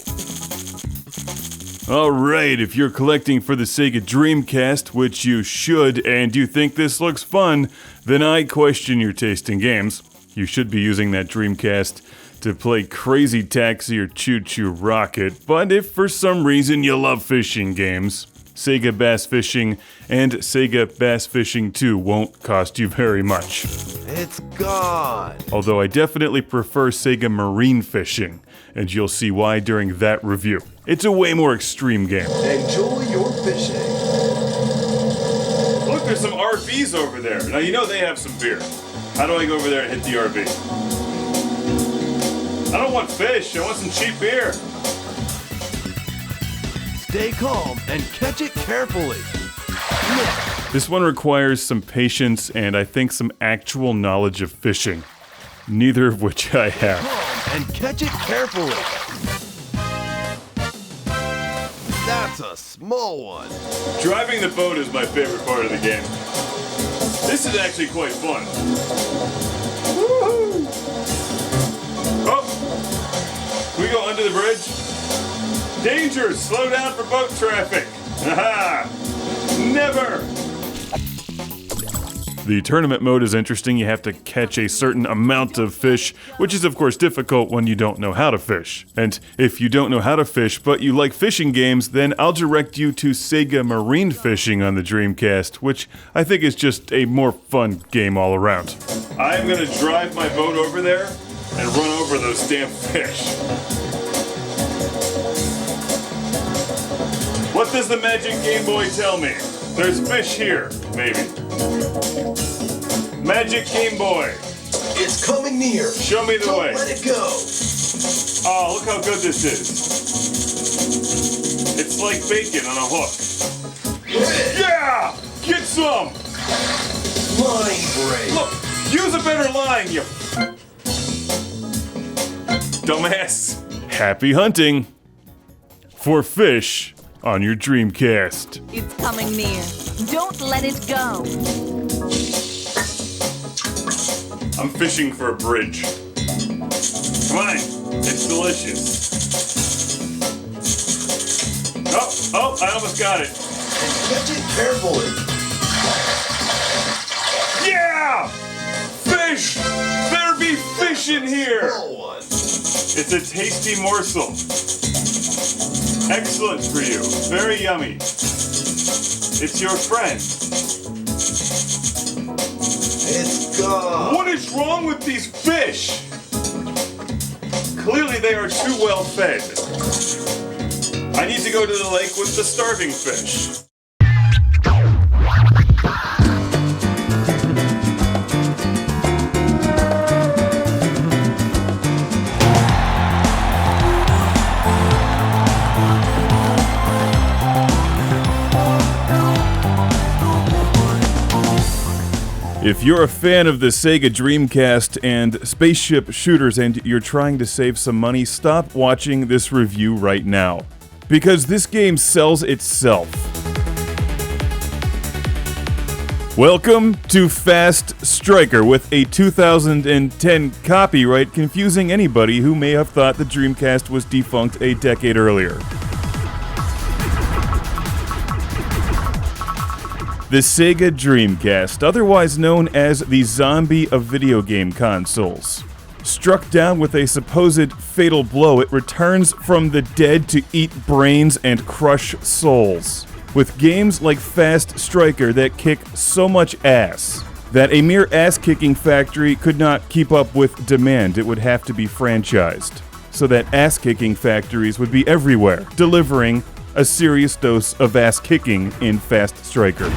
Alright, if you're collecting for the Sega Dreamcast, which you should, and you think this looks fun, then I question your taste in games. You should be using that Dreamcast to play Crazy Taxi or Choo Choo Rocket, but if for some reason you love fishing games, Sega Bass Fishing and Sega Bass Fishing 2 won't cost you very much. It's gone. Although I definitely prefer Sega Marine Fishing, and you'll see why during that review. It's a way more extreme game. Enjoy your fishing. Look, there's some RVs over there. Now you know they have some beer. How do I go over there and hit the RV? I don't want fish, I want some cheap beer. Stay calm and catch it carefully. This one requires some patience and I think some actual knowledge of fishing. Neither of which I have. Calm and catch it carefully. That's a small one. Driving the boat is my favorite part of the game. This is actually quite fun. Woohoo! Oh! Can we go under the bridge? Danger! Slow down for boat traffic! Haha! Never! The tournament mode is interesting. You have to catch a certain amount of fish, which is of course difficult when you don't know how to fish. And if you don't know how to fish, but you like fishing games, then I'll direct you to Sega Marine Fishing on the Dreamcast, which I think is just a more fun game all around. I'm gonna drive my boat over there and run over those damn fish. What does the Magic Game Boy tell me? There's fish here, maybe. Magic Game Boy. It's coming near. Show me the Don't way. let it go. Oh, look how good this is. It's like bacon on a hook. Yeah! Get some! Line break. Look, use a better line, you dumbass. Happy hunting for fish on your Dreamcast. It's coming near. Don't let it go. I'm fishing for a bridge. Come on, it's delicious. Oh, I almost got it. Catch it carefully. Yeah! Fish! There be fish in here! Small one. It's a tasty morsel. Excellent for you. Very yummy. It's your friend. It's gone. What is wrong with these fish? Clearly they are too well fed. I need to go to the lake with the starving fish. If you're a fan of the Sega Dreamcast and spaceship shooters and you're trying to save some money, stop watching this review right now. Because this game sells itself. Welcome to Fast Striker with a 2010 copyright confusing anybody who may have thought the Dreamcast was defunct a decade earlier. The Sega Dreamcast, otherwise known as the zombie of video game consoles. Struck down with a supposed fatal blow, it returns from the dead to eat brains and crush souls. With games like Fast Striker that kick so much ass that a mere ass-kicking factory could not keep up with demand. It would have to be franchised, so that ass-kicking factories would be everywhere, delivering a serious dose of ass-kicking in Fast Striker.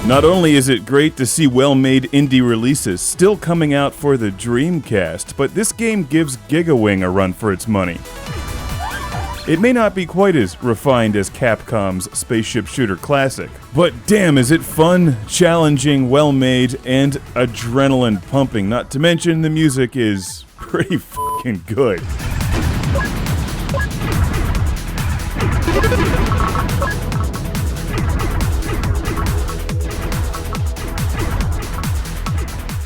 Not only is it great to see well-made indie releases still coming out for the Dreamcast, but this game gives Gigawing a run for its money. It may not be quite as refined as Capcom's spaceship shooter classic, but damn is it fun, challenging, well-made, and adrenaline pumping, not to mention the music is pretty fucking good.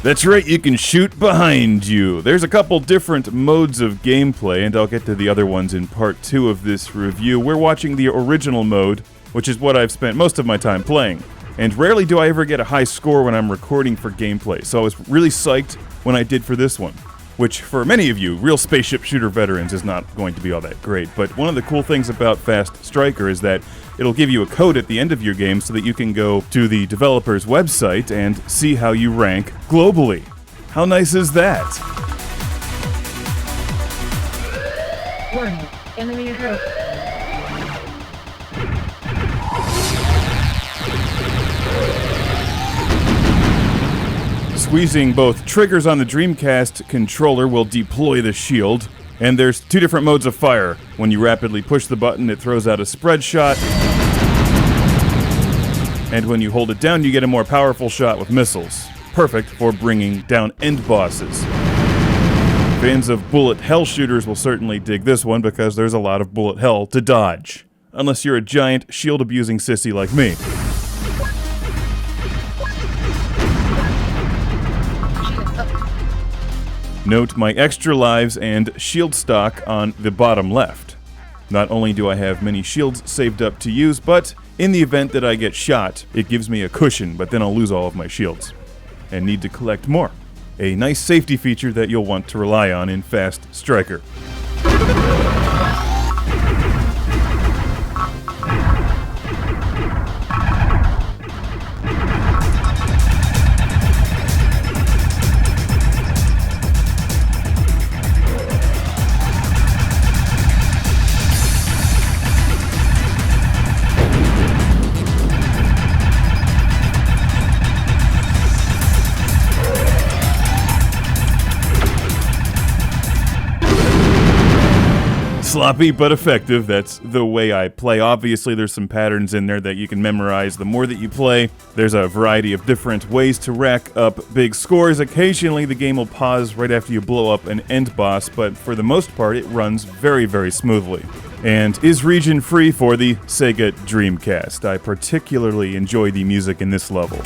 That's right, you can shoot behind you. There's a couple different modes of gameplay, and I'll get to the other ones in part 2 of this review. We're watching the original mode, which is what I've spent most of my time playing. And rarely do I ever get a high score when I'm recording for gameplay, so I was really psyched when I did for this one. which for many of you, real spaceship shooter veterans, is not going to be all that great. But one of the cool things about Fast Striker is that it'll give you a code at the end of your game so that you can go to the developer's website and see how you rank globally. How nice is that? Warning, enemy approach. Squeezing both triggers on the Dreamcast controller will deploy the shield, and there's two different modes of fire. When you rapidly push the button, it throws out a spread shot, and when you hold it down, you get a more powerful shot with missiles. Perfect for bringing down end bosses. Fans of bullet hell shooters will certainly dig this one because there's a lot of bullet hell to dodge. Unless you're a giant shield-abusing sissy like me. Note my extra lives and shield stock on the bottom left. Not only do I have many shields saved up to use, but in the event that I get shot, it gives me a cushion, but then I'll lose all of my shields and need to collect more. A nice safety feature that you'll want to rely on in Fast Striker. Sloppy but effective, that's the way I play. Obviously there's some patterns in there that you can memorize the more that you play. There's a variety of different ways to rack up big scores. Occasionally the game will pause right after you blow up an end boss, but for the most part it runs very, very smoothly. And is region free for the Sega Dreamcast. I particularly enjoy the music in this level.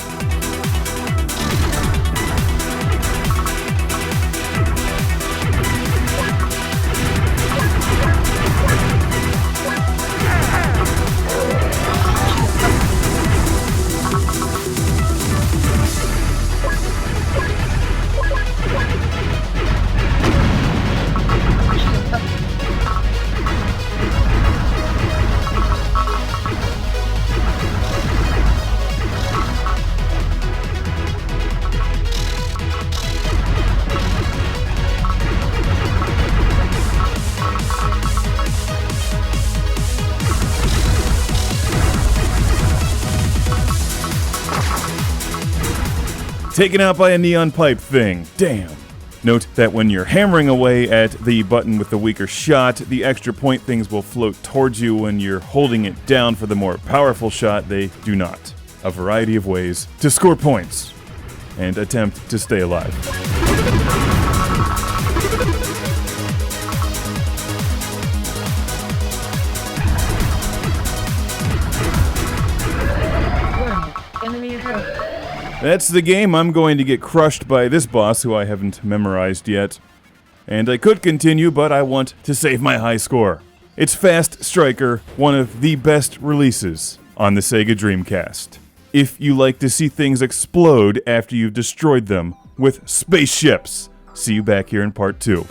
Taken out by a neon pipe thing. Damn. Note that when you're hammering away at the button with the weaker shot, the extra point things will float towards you. When you're holding it down for the more powerful shot, they do not. A variety of ways to score points and attempt to stay alive. Enemy approach. That's the game. I'm going to get crushed by this boss who I haven't memorized yet. And I could continue, but I want to save my high score. It's Fast Striker, one of the best releases on the Sega Dreamcast. If you like to see things explode after you've destroyed them with spaceships, see you back here in part 2.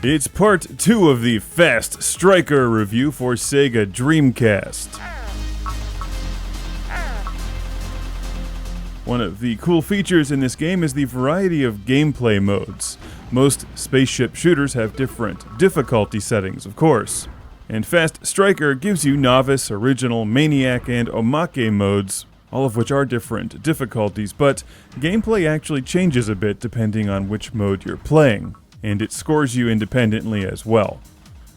It's part 2 of the Fast Striker review for Sega Dreamcast. One of the cool features in this game is the variety of gameplay modes. Most spaceship shooters have different difficulty settings, of course. And Fast Striker gives you Novice, Original, Maniac, and Omake modes, all of which are different difficulties, but gameplay actually changes a bit depending on which mode you're playing. and it scores you independently as well.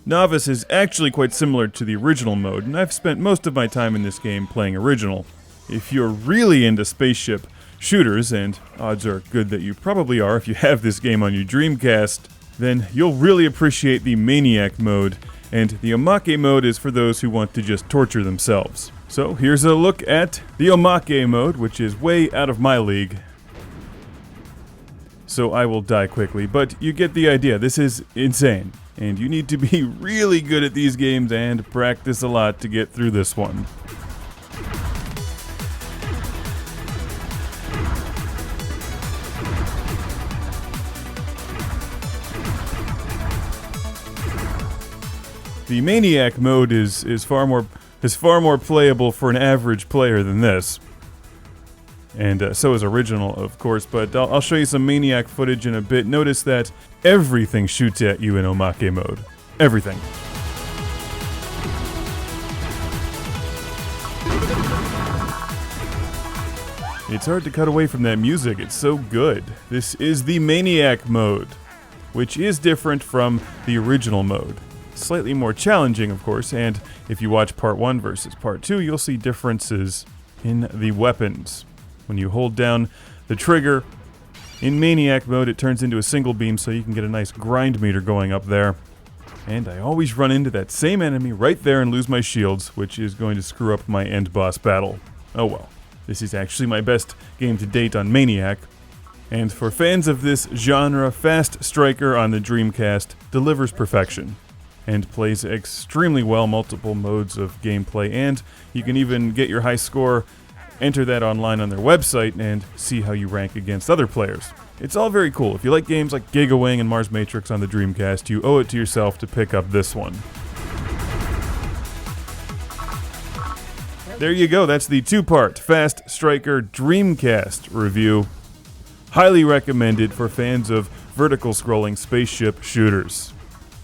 Novice is actually quite similar to the original mode, and I've spent most of my time in this game playing original. If you're really into spaceship shooters, and odds are good that you probably are if you have this game on your Dreamcast, then you'll really appreciate the Maniac mode, and the Omake mode is for those who want to just torture themselves. So here's a look at the Omake mode, which is way out of my league. So I will die quickly, but you get the idea. This is insane, and you need to be really good at these games and practice a lot to get through this one. The Maniac mode is far more playable for an average player than this. And so is original, of course, but I'll show you some Maniac footage in a bit. Notice that everything shoots at you in Omake mode. Everything. It's hard to cut away from that music, it's so good. This is the Maniac mode, which is different from the original mode. Slightly more challenging, of course, and if you watch Part 1 versus Part 2, you'll see differences in the weapons. When you hold down the trigger in Maniac mode, it turns into a single beam, so you can get a nice grind meter going up there. And I always run into that same enemy right there and lose my shields, which is going to screw up my end boss battle. Oh well. This is actually my best game to date on Maniac. And for fans of this genre, Fast Striker on the Dreamcast delivers perfection and plays extremely well multiple modes of gameplay, and you can even get your high score, enter that online on their website, and see how you rank against other players. It's all very cool. If you like games like Giga Wing and Mars Matrix on the Dreamcast, you owe it to yourself to pick up this one. There you go, that's the two-part Fast Striker Dreamcast review. Highly recommended for fans of vertical scrolling spaceship shooters.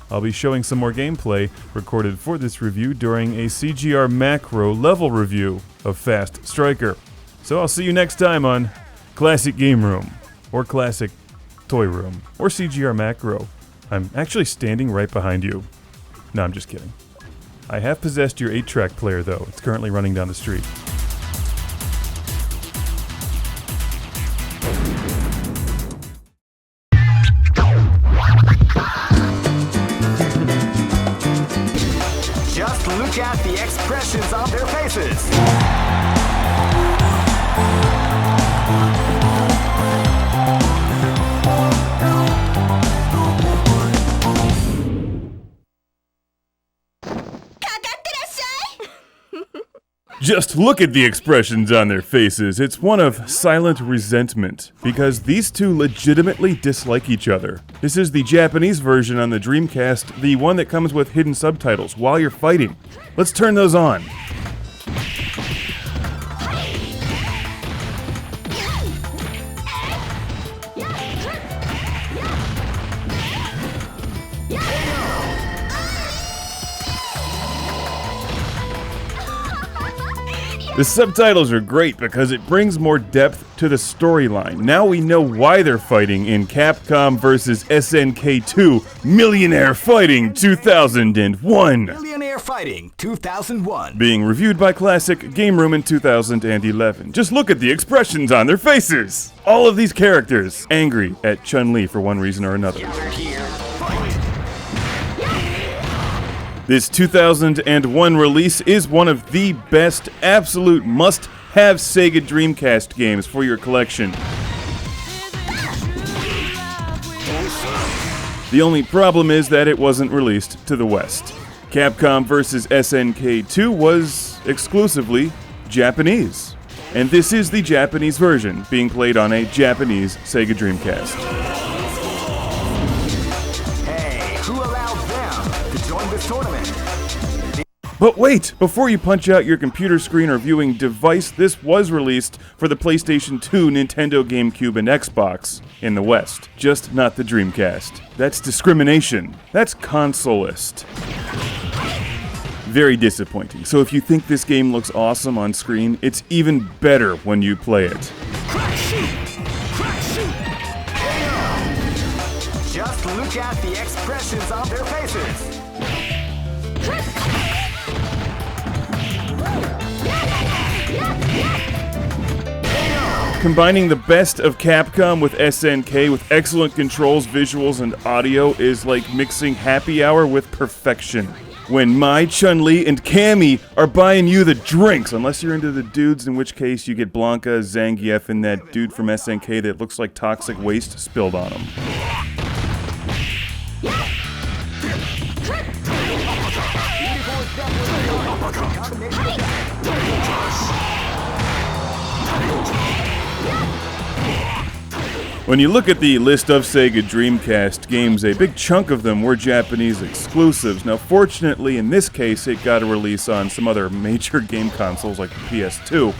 I'll be showing some more gameplay recorded for this review during a CGR Macro level review of Fast Striker. So I'll see you next time on Classic Game Room, or Classic Toy Room, or CGR Macro. I'm actually standing right behind you. No, I'm just kidding. I have possessed your 8-track player though. It's currently running down the street. Just look at the expressions on their faces. Just look at the expressions on their faces. It's one of silent resentment, because these two legitimately dislike each other. This is the Japanese version on the Dreamcast, the one that comes with hidden subtitles while you're fighting. Let's turn those on. The subtitles are great because it brings more depth to the storyline. Now we know why they're fighting in Capcom vs. SNK 2 Millionaire Fighting 2001. Millionaire Fighting 2001. Being reviewed by Classic Game Room in 2011. Just look at the expressions on their faces. All of these characters angry at Chun-Li for one reason or another. This 2001 release is one of the best, absolute must-have Sega Dreamcast games for your collection. The only problem is that it wasn't released to the West. Capcom vs. SNK 2 was exclusively Japanese. And this is the Japanese version, being played on a Japanese Sega Dreamcast. But wait! Before you punch out your computer screen or viewing device, this was released for the PlayStation 2, Nintendo GameCube, and Xbox in the West. Just not the Dreamcast. That's discrimination. That's consolist. Very disappointing. So if you think this game looks awesome on screen, it's even better when you play it. Just look at the expressions on their faces. Combining the best of Capcom with SNK with excellent controls, visuals, and audio is like mixing Happy Hour with perfection. When Mai, Chun-Li, and Cammy are buying you the drinks, unless you're into the dudes, in which case you get Blanca, Zangief, and that dude from SNK that looks like toxic waste spilled on him. When you look at the list of Sega Dreamcast games, a big chunk of them were Japanese exclusives. Now, fortunately, in this case, it got a release on some other major game consoles like the PS2,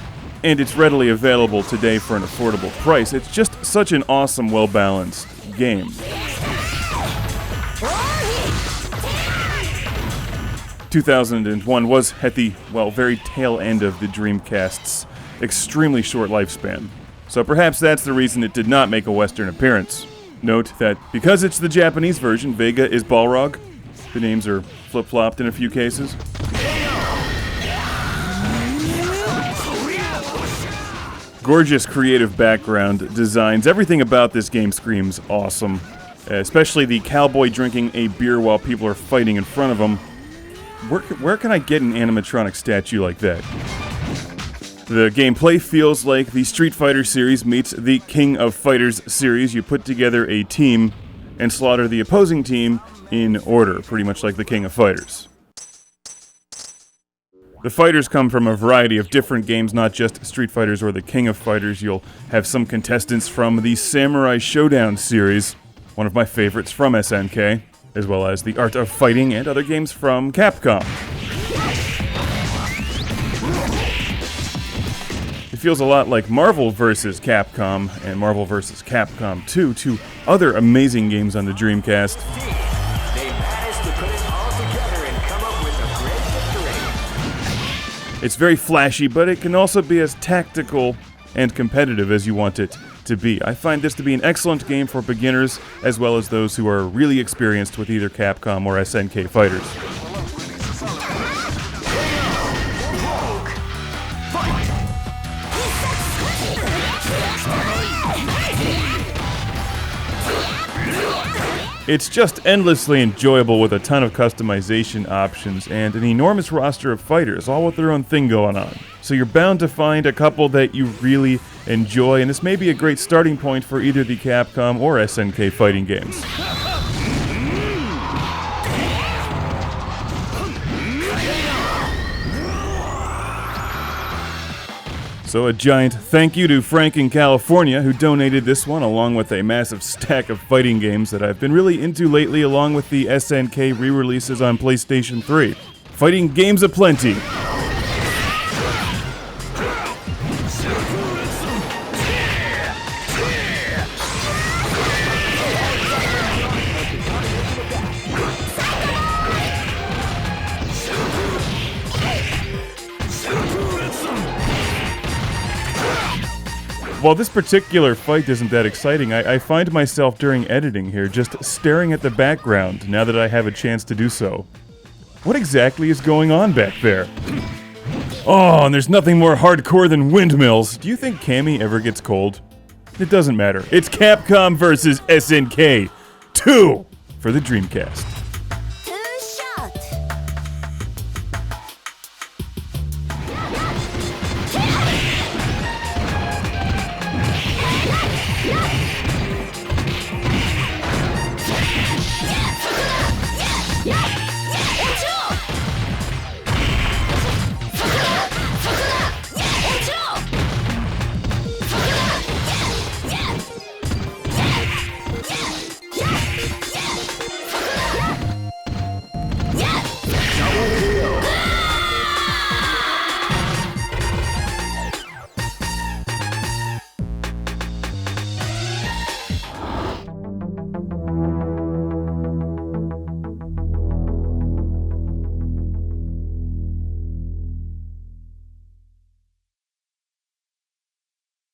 and it's readily available today for an affordable price. It's just such an awesome, well-balanced game. 2001 was at the, well, very tail end of the Dreamcast's extremely short lifespan. So perhaps that's the reason it did not make a Western appearance. Note that because it's the Japanese version, Vega is Balrog. The names are flip-flopped in a few cases. Gorgeous creative background designs. Everything about this game screams awesome. Especially the cowboy drinking a beer while people are fighting in front of him. Where can I get an animatronic statue like that? The gameplay feels like the Street Fighter series meets the King of Fighters series. You put together a team and slaughter the opposing team in order, pretty much like the King of Fighters. The fighters come from a variety of different games, not just Street Fighters or the King of Fighters. You'll have some contestants from the Samurai Showdown series, one of my favorites from SNK, as well as the Art of Fighting and other games from Capcom. It feels a lot like Marvel vs. Capcom and Marvel vs. Capcom 2, two other amazing games on the Dreamcast. They managed to put it all together and come up with a great victory. It's very flashy, but it can also be as tactical and competitive as you want it to be. I find this to be an excellent game for beginners, as well as those who are really experienced with either Capcom or SNK fighters. It's just endlessly enjoyable with a ton of customization options and an enormous roster of fighters, all with their own thing going on. So you're bound to find a couple that you really enjoy, and this may be a great starting point for either the Capcom or SNK fighting games. So a giant thank you to Frank in California, who donated this one, along with a massive stack of fighting games that I've been really into lately, along with the SNK re-releases on PlayStation 3. Fighting games aplenty. While this particular fight isn't that exciting, I find myself during editing here just staring at the background now that I have a chance to do so. What exactly is going on back there? Oh, and there's nothing more hardcore than windmills. Do you think Cammy ever gets cold? It doesn't matter. It's Capcom vs. SNK 2 for the Dreamcast.